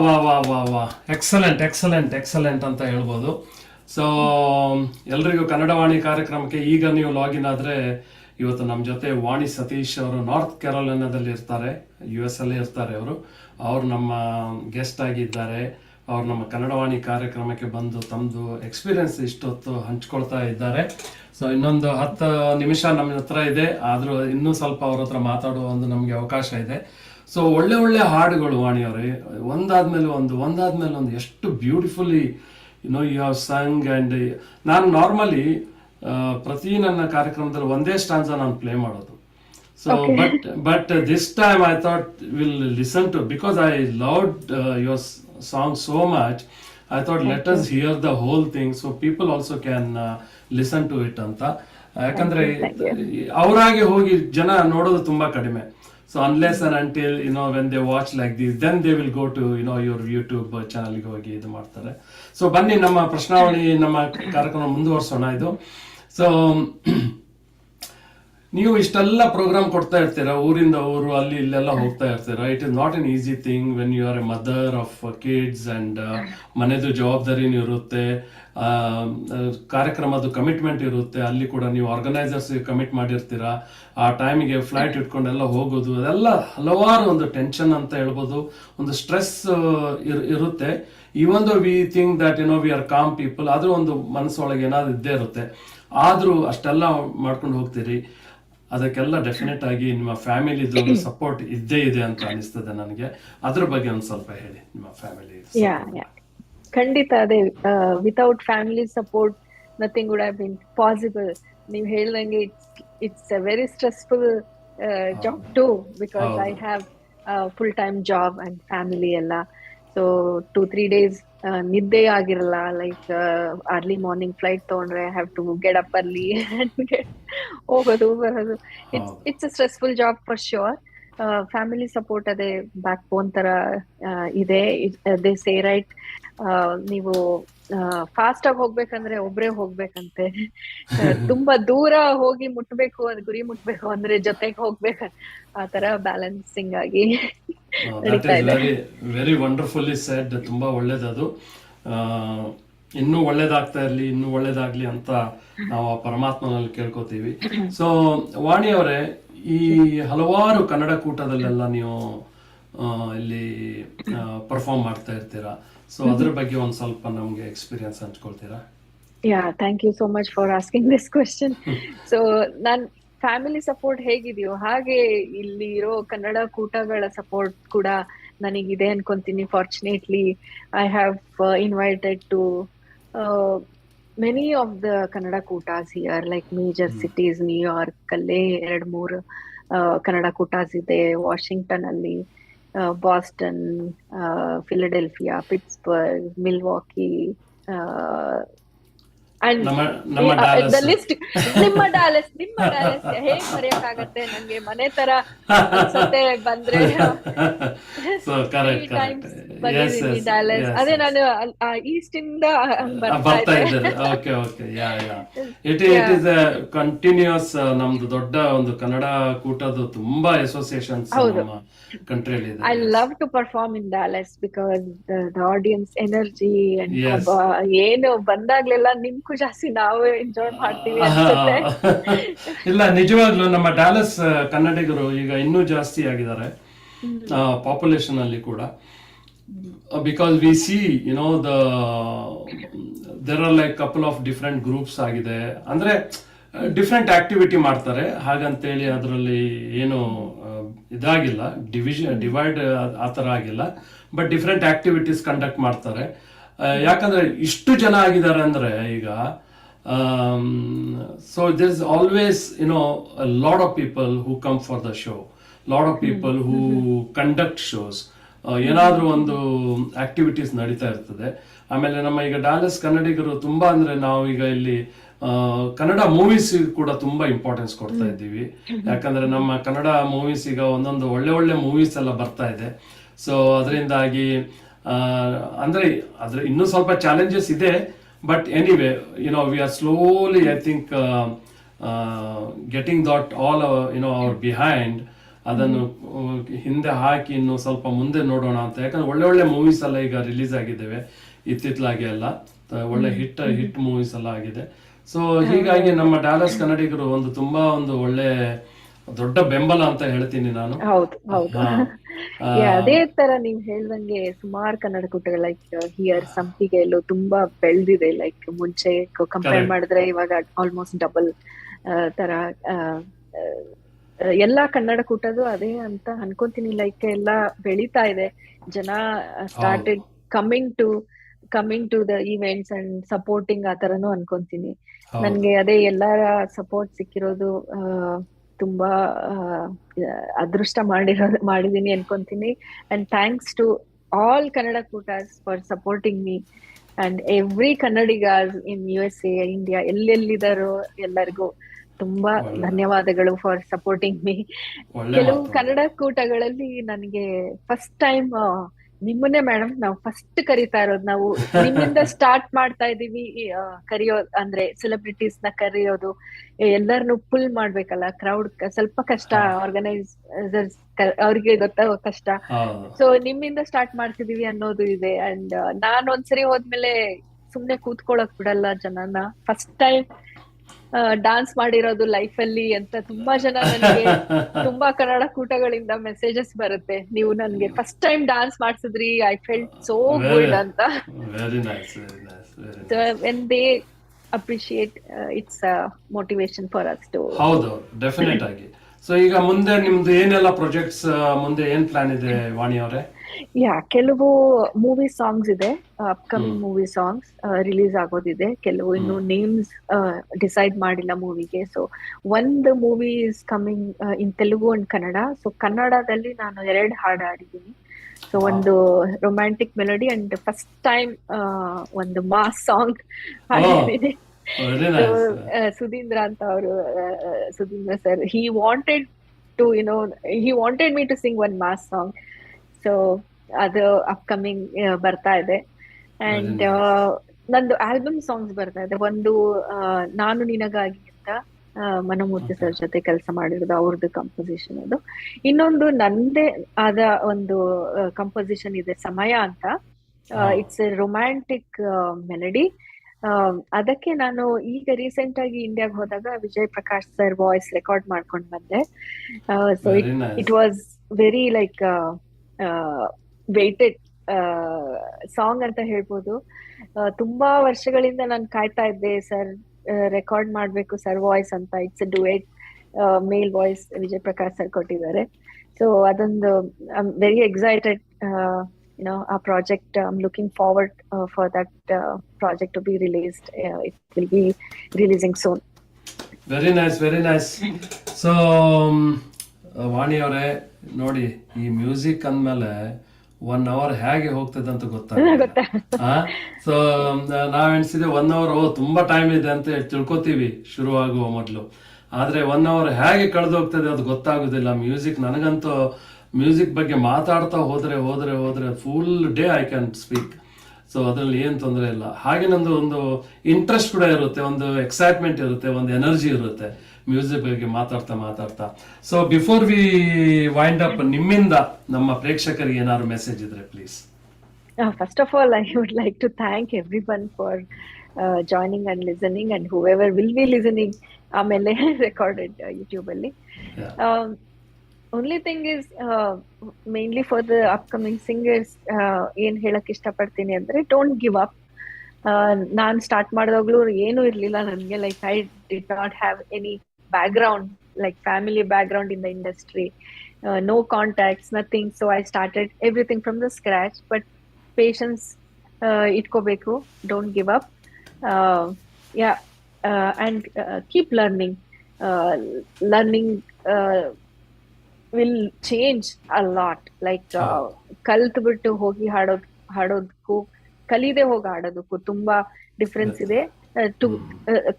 ವಾ ವಾ ವಾ ವಾ ಎಕ್ಸಲೆಂಟ್ ಅಂತ ಹೇಳ್ಬೋದು. ಸೊ ಎಲ್ರಿಗೂ ಕನ್ನಡವಾಣಿ ಕಾರ್ಯಕ್ರಮಕ್ಕೆ ಈಗ ನೀವು ಲಾಗಿನ್ ಆದ್ರೆ ಇವತ್ತು ನಮ್ಮ ಜೊತೆ ವಾಣಿ ಸತೀಶ್ ಅವರು ನಾರ್ತ್ ಕೆರೋಲಿನಾದಲ್ಲಿ ಇರ್ತಾರೆ, US ಅಲ್ಲೇ ಇರ್ತಾರೆ ಅವರು ನಮ್ಮ ಗೆಸ್ಟ್ ಆಗಿದ್ದಾರೆ. ಅವ್ರು ನಮ್ಮ ಕನ್ನಡವಾಣಿ ಕಾರ್ಯಕ್ರಮಕ್ಕೆ ಬಂದು ತಮ್ಮದು ಎಕ್ಸ್ಪೀರಿಯನ್ಸ್ ಇಷ್ಟೊತ್ತು ಹಂಚ್ಕೊಳ್ತಾ ಇದ್ದಾರೆ. ಸೊ ಇನ್ನೊಂದು 10 ನಿಮಿಷ ನಮ್ಮ ಹತ್ರ ಇದೆ, ಆದರೂ ಇನ್ನೂ ಸ್ವಲ್ಪ ಅವ್ರ ಹತ್ರ ಮಾತಾಡುವ ಒಂದು ನಮಗೆ ಅವಕಾಶ ಇದೆ. ಸೊ ಒಳ್ಳೆ ಹಾಡುಗಳು ವಾಣಿಯವರೇ, ಒಂದಾದ್ಮೇಲೆ ಒಂದು ಎಷ್ಟು beautifully you have sung. And ನಾನು ನಾರ್ಮಲಿ ಪ್ರತಿ ನನ್ನ ಕಾರ್ಯಕ್ರಮದಲ್ಲಿ ಒಂದೇ ಸ್ಟಾನ್ಸ ನಾನು ಪ್ಲೇ ಮಾಡೋದು. So but this time I thought will listen to, because I loved your song so much. I thought let us hear the whole thing so people also can listen to it ಅಂತ. ಯಾಕಂದ್ರೆ ಅವರಾಗೆ ಹೋಗಿ ಜನ ನೋಡೋದು ತುಂಬಾ ಕಡಿಮೆ. So unless and until when they watch like this, then they will go to your YouTube channel ಗೆ ಹೋಗಿ ಇದು ಮಾಡ್ತಾರೆ. ಸೊ ಬನ್ನಿ ನಮ್ಮ ಪ್ರಶ್ನಾವಳಿ ನಮ್ಮ ಕಾರ್ಯಕ್ರಮ ಮುಂದುವರ್ಸೋಣ ಇದು. ಸೊ ನೀವು ಇಷ್ಟೆಲ್ಲ ಪ್ರೋಗ್ರಾಮ್ ಕೊಡ್ತಾ ಇರ್ತೀರಾ, ಊರಿಂದ ಊರು ಅಲ್ಲಿ ಇಲ್ಲೆಲ್ಲ ಹೋಗ್ತಾ ಇರ್ತೀರಾ. It is not an easy thing when you are a mother of kids and ಮನೆದು ಜವಾಬ್ದಾರಿನೂ ಇರುತ್ತೆ, ಕಾರ್ಯಕ್ರಮದ ಕಮಿಟ್ಮೆಂಟ್ ಇರುತ್ತೆ, ಅಲ್ಲಿ ಕೂಡ ನೀವು ಆರ್ಗನೈಸರ್ಸ್ ಕಮಿಟ್ ಮಾಡಿರ್ತೀರಾ, ಆ ಟೈಮಿಗೆ ಫ್ಲೈಟ್ ಇಟ್ಕೊಂಡೆಲ್ಲ ಹೋಗೋದು, ಅದೆಲ್ಲ ಹಲವಾರು ಒಂದು ಟೆನ್ಷನ್ ಅಂತ ಹೇಳ್ಬೋದು, ಒಂದು ಸ್ಟ್ರೆಸ್ ಇರುತ್ತೆ. Even though we think that we are calm people, ಆದ್ರೂ ಒಂದು ಮನಸ್ಸೊಳಗೆ ಏನಾದ್ರು ಇದ್ದೇ ಇರುತ್ತೆ. ಆದ್ರೂ ಅಷ್ಟೆಲ್ಲ ಮಾಡ್ಕೊಂಡು ಹೋಗ್ತೀರಿ, ಅದಕ್ಕೆಲ್ಲ ಡೆಫಿನೆಟ್ ಆಗಿ ನಿಮ್ಮ ಫ್ಯಾಮಿಲಿದು ಸಪೋರ್ಟ್ ಇದ್ದೇ ಇದೆ ಅಂತ ಅನಿಸ್ತದೆ ನನಗೆ. ಅದ್ರ ಬಗ್ಗೆ ಒಂದ್ ಸ್ವಲ್ಪ ಹೇಳಿ, ನಿಮ್ಮ ಫ್ಯಾಮಿಲಿ. ಖಂಡಿತ ಅದೇ, without family support nothing would have been possible. ನೀವು ಹೇಳ್ದಂಗೆ it's a very stressful job too, because I have full time job and family ಎಲ್ಲ. ಸೊ 2-3 days ನಿದ್ದೆ ಆಗಿರಲ್ಲ. ಲೈಕ್ ಅರ್ಲಿ ಮಾರ್ನಿಂಗ್ ಫ್ಲೈಟ್ ತಗೊಂಡ್ರೆ have to get up early ಹೋಗೋದು ಬರೋದು. It's a stressful job for sure. Family support ಅದೇ backbone ತರ ಇದೆ. They say right, ನೀವು ಫಾಸ್ಟ್ ಆಗಿ ಹೋಗ್ಬೇಕಂದ್ರೆ ಒಬ್ರೇ ಹೋಗ್ಬೇಕಂತೆ, ತುಂಬಾ ದೂರ ಹೋಗಿ ಮುಟ್ಬೇಕು, ಗುರಿ ಮುಟ್ಬೇಕು ಅಂದ್ರೆ ಜೊತೆಗೆ ಹೋಗ್ಬೇಕು, ಆ ತರ ಬ್ಯಾಲೆನ್ಸಿಂಗ್ ಆಗಿ ನಡೀತಾ ಇದೆ. Very wonderfully said. ತುಂಬಾ ಒಳ್ಳೇದದು. ಇನ್ನೂ ಒಳ್ಳೇದಾಗ್ತಾ ಇರ್ಲಿ, ಇನ್ನೂ ಒಳ್ಳೇದಾಗ್ಲಿ ಅಂತ ನಾವು ಆ ಪರಮಾತ್ಮನಲ್ಲಿ ಕೇಳ್ಕೊತೀವಿ. ಸೊ ವಾಣಿ ಅವರೇ, ಈ ಹಲವಾರು ಕನ್ನಡ ಕೂಟದಲ್ಲೆಲ್ಲ ನೀವು ಇಲ್ಲಿ ಪರ್ಫಾರ್ಮ್ ಮಾಡ್ತಾ ಇರ್ತೀರಾ. ಸೊ ಅದ್ರ ಬಗ್ಗೆ ಒಂದ್ ಸ್ವಲ್ಪ ನಮ್ಗೆ ಎಕ್ಸ್ಪೀರಿಯನ್ಸ್ ಹಂಚ್ಕೊಳ್ತೀರಾ? Thank you so much for asking this question. So ನಾನ್ ಫ್ಯಾಮಿಲಿ ಸಪೋರ್ಟ್ ಹೇಗಿದೆಯೋ ಹಾಗೆ ಇಲ್ಲಿ ಇರೋ ಕನ್ನಡ ಕೂಟಗಳ ಸಪೋರ್ಟ್ ಕೂಡ ನನಗಿದೆ ಅನ್ಕೊಂತೀನಿ. Fortunately I have invited to many of the Kannada ಕೂಟಾಸ್ here, like major cities. New York ಅಲ್ಲೇ 2-3 ಕನ್ನಡ ಕೂಟಾಸ್ ಇದೆ, ವಾಷಿಂಗ್ಟನ್ ಅಲ್ಲಿ, Boston, Philadelphia, Pittsburgh, Milwaukee, the list. ನಿಮ್ಮ ಡ್ಯಾಲಸ್ ಹೇಗ್ ಮರೆಯಕ್ಕಾಗತ್ತೆ, ನಂಗೆ ಮನೆ ತರ ಅನ್ಸುತ್ತೆ ಬಂದ್ರೆ. ಡ್ಯಾಲಸ್ ಅದೇ ನಾನು ಈಸ್ಟ್ ಇಂದ ಬರ್ತಾ ಇದ್ದೆ. It is continues. ನಮ್ದು ದೊಡ್ಡ ಒಂದು ಕನ್ನಡ ಕೂಟದ್ದು ತುಂಬಾ ಅಸೋಸಿಯೇಷನ್ಸ್ ನಮ್ಮ ಕಂಟ್ರಿಯಲ್ಲಿ ಇದೆ. I love to perform in Dallas because the audience energy and ಏನು ಬಂದಾಗ್ಲೆಲ್ಲ ನಿಮ್ಗೂ ಜಾಸ್ತಿ ನಾವು ಎಂಜಾಯ್ ಮಾಡ್ತೀವಿ ಅನ್ಸುತ್ತೆ. ಇಲ್ಲ, ನಿಜವಾಗ್ಲೂ ನಮ್ಮ ಡ್ಯಾಲಸ್ ಕನ್ನಡಿಗರು ಈಗ ಇನ್ನೂ ಜಾಸ್ತಿ ಆಗಿದ್ದಾರೆ ಪಾಪ್ಯುಲೇಷನ್ ಅಲ್ಲಿ ಕೂಡ. Because we see there are like couple of different groups ಆಗಿದೆ. ಅಂದ್ರೆ ಡಿಫ್ರೆಂಟ್ ಆಕ್ಟಿವಿಟಿ ಮಾಡ್ತಾರೆ, ಹಾಗಂತೇಳಿ ಅದರಲ್ಲಿ ಏನು ಇದಾಗಿಲ್ಲ, ಡಿವೈಡ್ ಆ ಥರ ಆಗಿಲ್ಲ. ಬಟ್ ಡಿಫ್ರೆಂಟ್ ಆಕ್ಟಿವಿಟೀಸ್ ಕಂಡಕ್ಟ್ ಮಾಡ್ತಾರೆ. ಯಾಕಂದ್ರೆ ಇಷ್ಟು ಜನ ಆಗಿದ್ದಾರೆ ಅಂದ್ರೆ ಈಗ, so there is always a lot of people who come for the show, lot of people who conduct shows. ಏನಾದ್ರೂ ಒಂದು ಆಕ್ಟಿವಿಟೀಸ್ ನಡೀತಾ ಇರ್ತದೆ. ಆಮೇಲೆ ನಮ್ಮ ಈಗ ಡ್ಯಾಲಸ್ ಕನ್ನಡಿಗರು ತುಂಬಾ, ಅಂದ್ರೆ ನಾವು ಈಗ ಇಲ್ಲಿ ಕನ್ನಡ ಮೂವೀಸ್ ಕೂಡ ತುಂಬಾ ಇಂಪಾರ್ಟೆನ್ಸ್ ಕೊಡ್ತಾ ಇದ್ದೀವಿ. ಯಾಕಂದ್ರೆ ನಮ್ಮ ಕನ್ನಡ ಮೂವೀಸ್ ಈಗ ಒಂದೊಂದು ಒಳ್ಳೆ ಮೂವೀಸ್ ಎಲ್ಲ ಬರ್ತಾ ಇದೆ. ಸೊ ಅದರಿಂದಾಗಿ ಅಂದ್ರೆ ಇನ್ನೂ ಸ್ವಲ್ಪ ಚಾಲೆಂಜಸ್ ಇದೆ. But anyway we are slowly I think getting that all our behind. ಅದನ್ನು ಹಿಂದೆ ಹಾಕಿ ಇನ್ನು ಸ್ವಲ್ಪ ಮುಂದೆ ನೋಡೋಣ ಅಂತ. ಯಾಕಂದ್ರೆ ಒಳ್ಳೆ ಒಳ್ಳೆ ಮೂವೀಸ್ ಎಲ್ಲ ಈಗ ರಿಲೀಸ್ ಆಗಿದ್ದೇವೆ ಇತ್ತಿತ್ತಲಾಗೆ ಎಲ್ಲ, ಒಳ್ಳೆ ಹಿಟ್ ಮೂವೀಸ್ ಎಲ್ಲ ಆಗಿದೆ. ಸೊ ಹೀಗಾಗಿ ನಮ್ಮ ಡ್ಯಾಲಸ್ ಕನ್ನಡಿಗರು ಒಂದು ತುಂಬಾ ಒಂದು ಒಳ್ಳೆ ದೊಡ್ಡ ಬೆಂಬಲ ಅಂತ ಹೇಳ್ತೀನಿ ನಾನು. ಹೌದು ಹೌದು. ಅದೇ ತರ ನೀವ್ ಹೇಳ್ದಂಗೆ ಸುಮಾರು ಕನ್ನಡ ಕೂಟಗಳು ಲೈಕ್ ಹಿಯರ್ ಸಂಪಿಗೆಯಲ್ಲೂ ತುಂಬಾ ಬೆಳೆದಿದೆ. ಲೈಕ್ ಮುಂಚೆ ಕಂಪೇರ್ ಮಾಡಿದ್ರೆ ಇವಾಗ ಆಲ್ಮೋಸ್ಟ್ ಡಬಲ್ ತರ ಎಲ್ಲಾ ಕನ್ನಡ ಕೂಟದು ಅದೇ ಅಂತ ಅನ್ಕೊಂತೀನಿ. ಲೈಕ್ ಎಲ್ಲಾ ಬೆಳೀತಾ ಇದೆ, ಜನ started coming to the events and supporting ಆ ತರನು ಅನ್ಕೊಂತೀನಿ. ನನ್ಗೆ ಅದೇ ಎಲ್ಲರ ಸಪೋರ್ಟ್ ಸಿಕ್ಕಿರೋದು ತುಂಬಾ ಅದೃಷ್ಟ ಮಾಡಿದೀನಿ ಅನ್ಕೊಂತೀನಿ. And thanks to all Kannada ಕೂಟಾಸ್ for supporting me and every Kannadigas in USA, India, ಎಲ್ಲೆಲ್ಲಿದಾರೋ ಎಲ್ಲರಿಗೂ ತುಂಬಾ ಧನ್ಯವಾದಗಳು ಫಾರ್ ಸಪೋರ್ಟಿಂಗ್ ಮೀ. ಕೆಲವು ಕನ್ನಡ ಕೂಟಗಳಲ್ಲಿ ನನಗೆ ಫಸ್ಟ್ ಟೈಮ್ ನಿಮ್ಮನ್ನೇ ಮೇಡಮ್ ನಾವು ಫಸ್ಟ್ ಕರಿತಾ ಇರೋದು. ನಾವು ನಿಮ್ಮಿಂದ ಸ್ಟಾರ್ಟ್ ಮಾಡ್ತಾ ಇದೀವಿ ಕರಿಯೋದು, ಅಂದ್ರೆ ಸೆಲೆಬ್ರಿಟೀಸ್ ನ ಕರೆಯೋದು, ಎಲ್ಲರನ್ನು ಪುಲ್ ಮಾಡ್ಬೇಕಲ್ಲ, ಕ್ರೌಡ್ ಸ್ವಲ್ಪ ಕಷ್ಟ, ಆರ್ಗನೈಸರ್ಸ್ ಅವ್ರಿಗೆ ಗೊತ್ತಾಗೋ ಕಷ್ಟ. ಸೊ ನಿಮ್ಮಿಂದ ಸ್ಟಾರ್ಟ್ ಮಾಡ್ತಿದೀವಿ ಅನ್ನೋದು ಇದೆ. ಅಂಡ್ ನಾನ್ ಒಂದ್ಸರಿ ಹೋದ್ಮೇಲೆ ಸುಮ್ನೆ ಕೂತ್ಕೊಳಕ್ ಬಿಡಲ್ಲ ಜನನ. ಫಸ್ಟ್ ಟೈಮ್ ಡಾನ್ಸ್ ಮಾಡಿರೋದು ಲೈಫ್ ಅಲ್ಲಿ ಅಂತ ತುಂಬಾ ಜನ ನನಗೆ ತುಂಬಾ ಕನ್ನಡ ಕೂಟಗಳಿಂದ ಮೆಸೇಜಸ್ ಬರುತ್ತೆ. ನೀವು ನನ್ಗೆ ಫಸ್ಟ್ ಟೈಮ್ ಡಾನ್ಸ್ ಮಾಡ್ಸಿದ್ರಿ, ಐ ಫೆಲ್ಟ್ ಸೋ ಗುಡ್ ಅಂತ. When they appreciate, it's motivation for us too. ಹೌದು, ಡೆಫಿನೆಟ್ ಆಗಿ. ಸೊ ಈಗ ಮುಂದೆ ನಿಮ್ದು ಏನೆಲ್ಲ ಪ್ರಾಜೆಕ್ಟ್ಸ್, ಮುಂದೆ ಏನ್ ಪ್ಲಾನ್ ಇದೆ ವಾಣಿ ಅವರೇ? ಕೆಲವು ಮೂವಿ ಸಾಂಗ್ಸ್ ಇದೆ, ಅಪ್ಕಮಿಂಗ್ ಮೂವಿ ಸಾಂಗ್ಸ್ ರಿಲೀಸ್ ಆಗೋದಿದೆ. ಕೆಲವು ಇನ್ನು ನೇಮ್ಸ್ ಡಿಸೈಡ್ ಮಾಡಿಲ್ಲ ಮೂವಿಗೆ. ಸೊ ಒಂದು movie is coming in Telugu and Kannada. So ಕನ್ನಡದಲ್ಲಿ ನಾನು 2 ಹಾಡು ಹಾಡಿದ್ದೀನಿ. ಸೊ ಒಂದು romantic melody and first time ಒಂದು ಮಾಸ್ ಸಾಂಗ್ ಹಾಡಿದ್ದೀನಿ. ಸುಧೀಂದ್ರ ಅಂತ ಅವರು, Sudheendra sir, he wanted me to sing one mass song. So ಅದು ಅಪ್ಕಮಿಂಗ್ ಬರ್ತಾ ಇದೆ. ಅಂಡ್ ನಂದು ಆಲ್ಬಮ್ ಸಾಂಗ್ಸ್ ಬರ್ತಾ ಇದೆ. ಒಂದು ನಾನು ನಿನಗಾಗಿ ಅಂತ ಮನೋಮೂರ್ತಿ ಸರ್ ಜೊತೆ ಕೆಲಸ ಮಾಡಿರೋದು, ಅವ್ರದ್ದು ಕಂಪೋಸಿಷನ್ ಅದು. ಇನ್ನೊಂದು ನಂದೇ ಆದ ಒಂದು ಕಂಪೋಸಿಷನ್ ಇದೆ, ಸಮಯ ಅಂತ. It's a romantic melody. ಅದಕ್ಕೆ ನಾನು ಈಗ ರೀಸೆಂಟ್ ಆಗಿ ಇಂಡಿಯಾಗೆ ಹೋದಾಗ Vijay Prakash sir voice record ಮಾಡ್ಕೊಂಡು ಬಂದೆ. So it was very like weighted song ಅಂತ ಹೇಳ್ಬೋದು. ತುಂಬಾ ವರ್ಷಗಳಿಂದ ನಾನು ಕಾಯ್ತಾ ಇದ್ದೆ, ಸರ್ ರೆಕಾರ್ಡ್ ಮಾಡ್ಬೇಕು ಸರ್ ವಾಯ್ಸ್ ಅಂತ. It's a duet, male voice Vijay Prakash sir ಕೊಟ್ಟಿದ್ದಾರೆ. ಸೊ ಅದೊಂದು ಐ ಆಮ್ ವೆರಿ ಎಕ್ಸೈಟೆಡ್. ಆ project, I am looking forward for that project to be released. It will be releasing soon. Very nice, very nice. So Vani ಅವರೇ ನೋಡಿ, ಈ music ಅಂದ್ಮೇಲೆ 1 hour ಹೇಗೆ ಹೋಗ್ತದೆ ಅಂತ ಗೊತ್ತಾಗುತ್ತೆ. ಸೊ ನಾವೆಣಿಸಿದೆ 1 hour ತುಂಬಾ ಟೈಮ್ ಇದೆ ಅಂತ ತಿಳ್ಕೊತೀವಿ ಶುರುವಾಗುವ ಮೊದಲು. ಆದ್ರೆ 1 hour ಹೇಗೆ ಕಳೆದು ಹೋಗ್ತದೆ ಅದು ಗೊತ್ತಾಗುದಿಲ್ಲ. ಮ್ಯೂಸಿಕ್, ನನಗಂತೂ ಮ್ಯೂಸಿಕ್ ಬಗ್ಗೆ ಮಾತಾಡ್ತಾ ಹೋದ್ರೆ full day I can speak. So ಅದ್ರಲ್ಲಿ ಏನ್ ತೊಂದರೆ ಇಲ್ಲ. ಹಾಗೆ ನಂದು ಒಂದು ಇಂಟ್ರೆಸ್ಟ್ ಕೂಡ ಇರುತ್ತೆ, ಒಂದು ಎಕ್ಸೈಟ್ಮೆಂಟ್ ಇರುತ್ತೆ, ಒಂದು ಎನರ್ಜಿ ಇರುತ್ತೆ ಮ್ಯೂಸಿಕ್ ಬಗ್ಗೆ ಮಾತಾಡ್ತಾ. So before we wind up, ನಿಮ್ಮಿಂದ ನಮ್ಮ ಪ್ರೇಕ್ಷಕರಿಗೆ ಏನಾದ್ರು ಮೆಸೇಜ್ ಇದ್ರೆ please. First of all, I would like to thank everyone for joining and listening, and whoever will be listening ಆಮೇಲೆ recorded YouTube ಅಲ್ಲಿ. Only thing is mainly for the upcoming singers, ಏನ್ ಹೇಳಕ್ ಇಷ್ಟಪಡ್ತೀನಿ ಅಂದ್ರೆ, ಡೋಂಟ್ ಗಿವ್ ಅಪ್. ನಾನ್ start ಮಾಡಿದಾಗ್ಲೂ ಏನು ಇರ್ಲಿಲ್ಲ ನನ್ಗೆ. Like I did not have any background, like family background in the industry, no contacts, nothing. So I started everything from the scratch. But patience itkobeku, don't give up. And keep learning. Learning will change a lot. Like ಕಲ್ತ್ಬಿಟ್ಟು ಹೋಗಿ ಹಾಡೋದಕ್ಕೂ ಕಲಿದೆ ಹೋಗಿ ಹಾಡೋದಕ್ಕೂ ತುಂಬಾ difference ಇದೆ.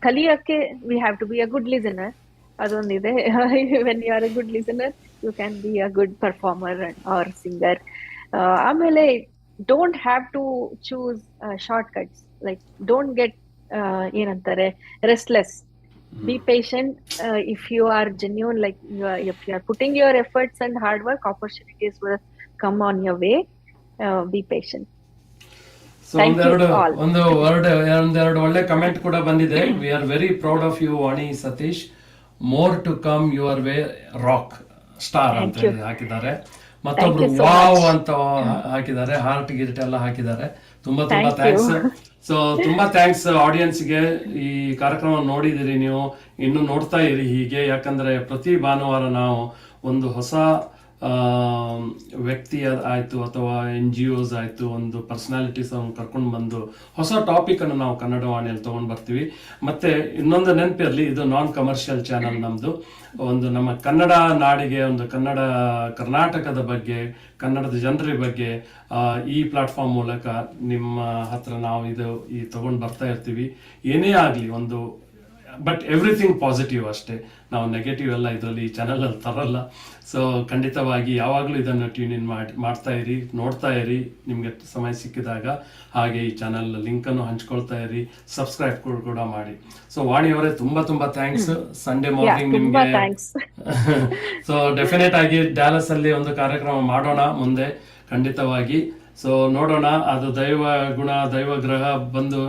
ಕಲಿಯಕ್ಕೆ we have to be a good listener, ಅದೊಂದಿದೆ. When you are a good listener, you can be a good performer or singer. ಆಮೇಲೆ don't have to choose short cuts. Like don't get ಏನಂತಾರೆ restless. Be patient. If you are genuine, like if you are putting your efforts and hard work, opportunities will come on your way. Be patient. So Thank you all. ಒಂದೆರಡು ಒಳ್ಳೆ comment ಕೂಡ ಬಂದಿದೆ. We are very proud of you Vani Satish. More to come your way rock star ಅಂತ ಹೇಳಿ ಹಾಕಿದ್ದಾರೆ. ಮತ್ತೊಬ್ರು wow ಅಂತ ಹಾಕಿದ್ದಾರೆ, ಹಾರ್ಟ್ ಗಿರ್ಟ್ ಎಲ್ಲ ಹಾಕಿದ್ದಾರೆ. ತುಂಬಾ ಥ್ಯಾಂಕ್ಸ್. ಸೊ ತುಂಬಾ ಥ್ಯಾಂಕ್ಸ್ ಆಡಿಯನ್ಸ್ಗೆ. ಈ ಕಾರ್ಯಕ್ರಮ ನೋಡಿದಿರಿ ನೀವು, ಇನ್ನು ನೋಡ್ತಾ ಇರಿ ಹೀಗೆ. ಯಾಕಂದ್ರೆ ಪ್ರತಿ ಭಾನುವಾರ ನಾವು ಒಂದು ಹೊಸ ವ್ಯಕ್ತಿ ಆಯ್ತು ಅಥವಾ NGOs ಆಯ್ತು, ಒಂದು ಪರ್ಸನಾಲಿಟೀಸ್ ಕರ್ಕೊಂಡು ಬಂದು ಹೊಸ ಟಾಪಿಕ್ ಅನ್ನು ನಾವು ಕನ್ನಡ ವಾಣಿಯಲ್ಲಿ ತಗೊಂಡ್ ಬರ್ತೀವಿ. ಮತ್ತೆ ಇನ್ನೊಂದು ನೆನಪಿರಲಿ, ಇದು ನಾನ್ ಕಮರ್ಷಿಯಲ್ ಚಾನಲ್ ನಮ್ದು. ಒಂದು ನಮ್ಮ ಕನ್ನಡ ನಾಡಿಗೆ, ಒಂದು ಕರ್ನಾಟಕದ ಬಗ್ಗೆ, ಕನ್ನಡದ ಜನರ ಬಗ್ಗೆ ಈ ಪ್ಲಾಟ್ಫಾರ್ಮ್ ಮೂಲಕ ನಿಮ್ಮ ಹತ್ರ ನಾವು ಈ ತಗೊಂಡ್ ಬರ್ತಾ ಇರ್ತೀವಿ. ಏನೇ ಆಗ್ಲಿ, ಒಂದು ಬಟ್ ಎವ್ರಿಥಿಂಗ್ ಪಾಸಿಟಿವ್ ಅಷ್ಟೇ. ನಾವು ನೆಗೆಟಿವ್ ಎಲ್ಲ ಇದರಲ್ಲಿ ಈ ಚಾನಲ್ ಅಲ್ಲಿ ತರಲ್ಲ. ಸೊ ಖಂಡಿತವಾಗಿ ಯಾವಾಗಲೂ ಇದನ್ನು ಟ್ಯೂನ್ ಇನ್ ಮಾಡ್ತಾ ಇರಿ, ನೋಡ್ತಾ ಇರಿ ನಿಮ್ಗೆ ಸಮಯ ಸಿಕ್ಕಿದಾಗ. ಹಾಗೆ ಈ ಚಾನಲ್ ಲಿಂಕ್ ಅನ್ನು ಹಂಚ್ಕೊಳ್ತಾ ಇರಿ, ಸಬ್ಸ್ಕ್ರೈಬ್ ಕೂಡ ಮಾಡಿ. ಸೊ ವಾಣಿ ಅವರೇ ತುಂಬಾ ಥ್ಯಾಂಕ್ಸ್. ಸಂಡೇ ಮಾರ್ನಿಂಗ್ ನಿಮ್ಗೆ. ಸೊ ಡೆಫಿನೆಟ್ ಆಗಿ ಡ್ಯಾಲಸ್ ಅಲ್ಲಿ ಒಂದು ಕಾರ್ಯಕ್ರಮ ಮಾಡೋಣ ಮುಂದೆ ಖಂಡಿತವಾಗಿ. ಸೊ ನೋಡೋಣ, ಅದು ದೈವ ಗುಣ ದೈವ ಗ್ರಹ ಬಂದು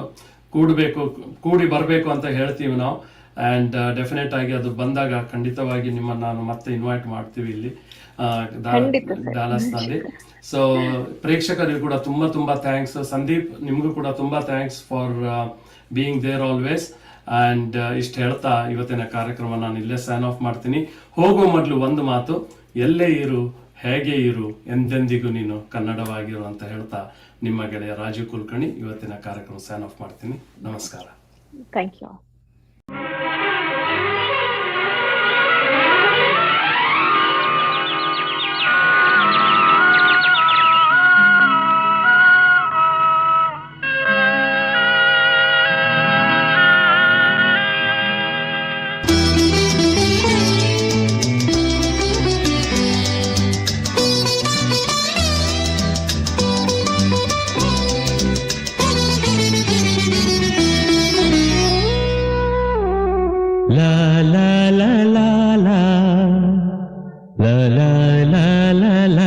ಕೂಡಿ ಬರಬೇಕು ಅಂತ ಹೇಳ್ತೀವಿ ನಾವು. ಅಂಡ್ ಡೆಫಿನೆಟ್ ಆಗಿ ಅದು ಬಂದಾಗ ಖಂಡಿತವಾಗಿ ನಿಮ್ಮನ್ನ ನಾನು ಮತ್ತೆ ಇನ್ವೈಟ್ ಮಾಡ್ತೀವಿ ಇಲ್ಲಿ ಡ್ಯಾಲಸ್ ನಲ್ಲಿ. ಸೊ ಪ್ರೇಕ್ಷಕರಿಗೂ ಕೂಡ ತುಂಬಾ ಥ್ಯಾಂಕ್ಸ್. ಸಂದೀಪ್, ನಿಮ್ಗೂ ಕೂಡ ತುಂಬಾ thanks for being there always. And ಇಷ್ಟು ಹೇಳ್ತಾ ಇವತ್ತಿನ ಕಾರ್ಯಕ್ರಮ ನಾನು ಇಲ್ಲೇ ಸೈನ್ ಆಫ್ ಮಾಡ್ತೀನಿ. ಹೋಗೋ ಮೊದಲು ಒಂದು ಮಾತು, ಎಲ್ಲೇ ಇರು, ಹೇಗೆ ಇರು, ಎಂದೆಂದಿಗೂ ನೀನು ಕನ್ನಡವಾಗಿರು ಅಂತ ಹೇಳ್ತಾ ನಿಮ್ಮ ಗೆಳೆಯ ರಾಜೀವ್ ಕುಲಕರ್ಣಿ ಇವತ್ತಿನ ಕಾರ್ಯಕ್ರಮ ಸೈನ್ ಆಫ್ ಮಾಡ್ತೀನಿ. ನಮಸ್ಕಾರ. Thank you. La la la la la la la la la la.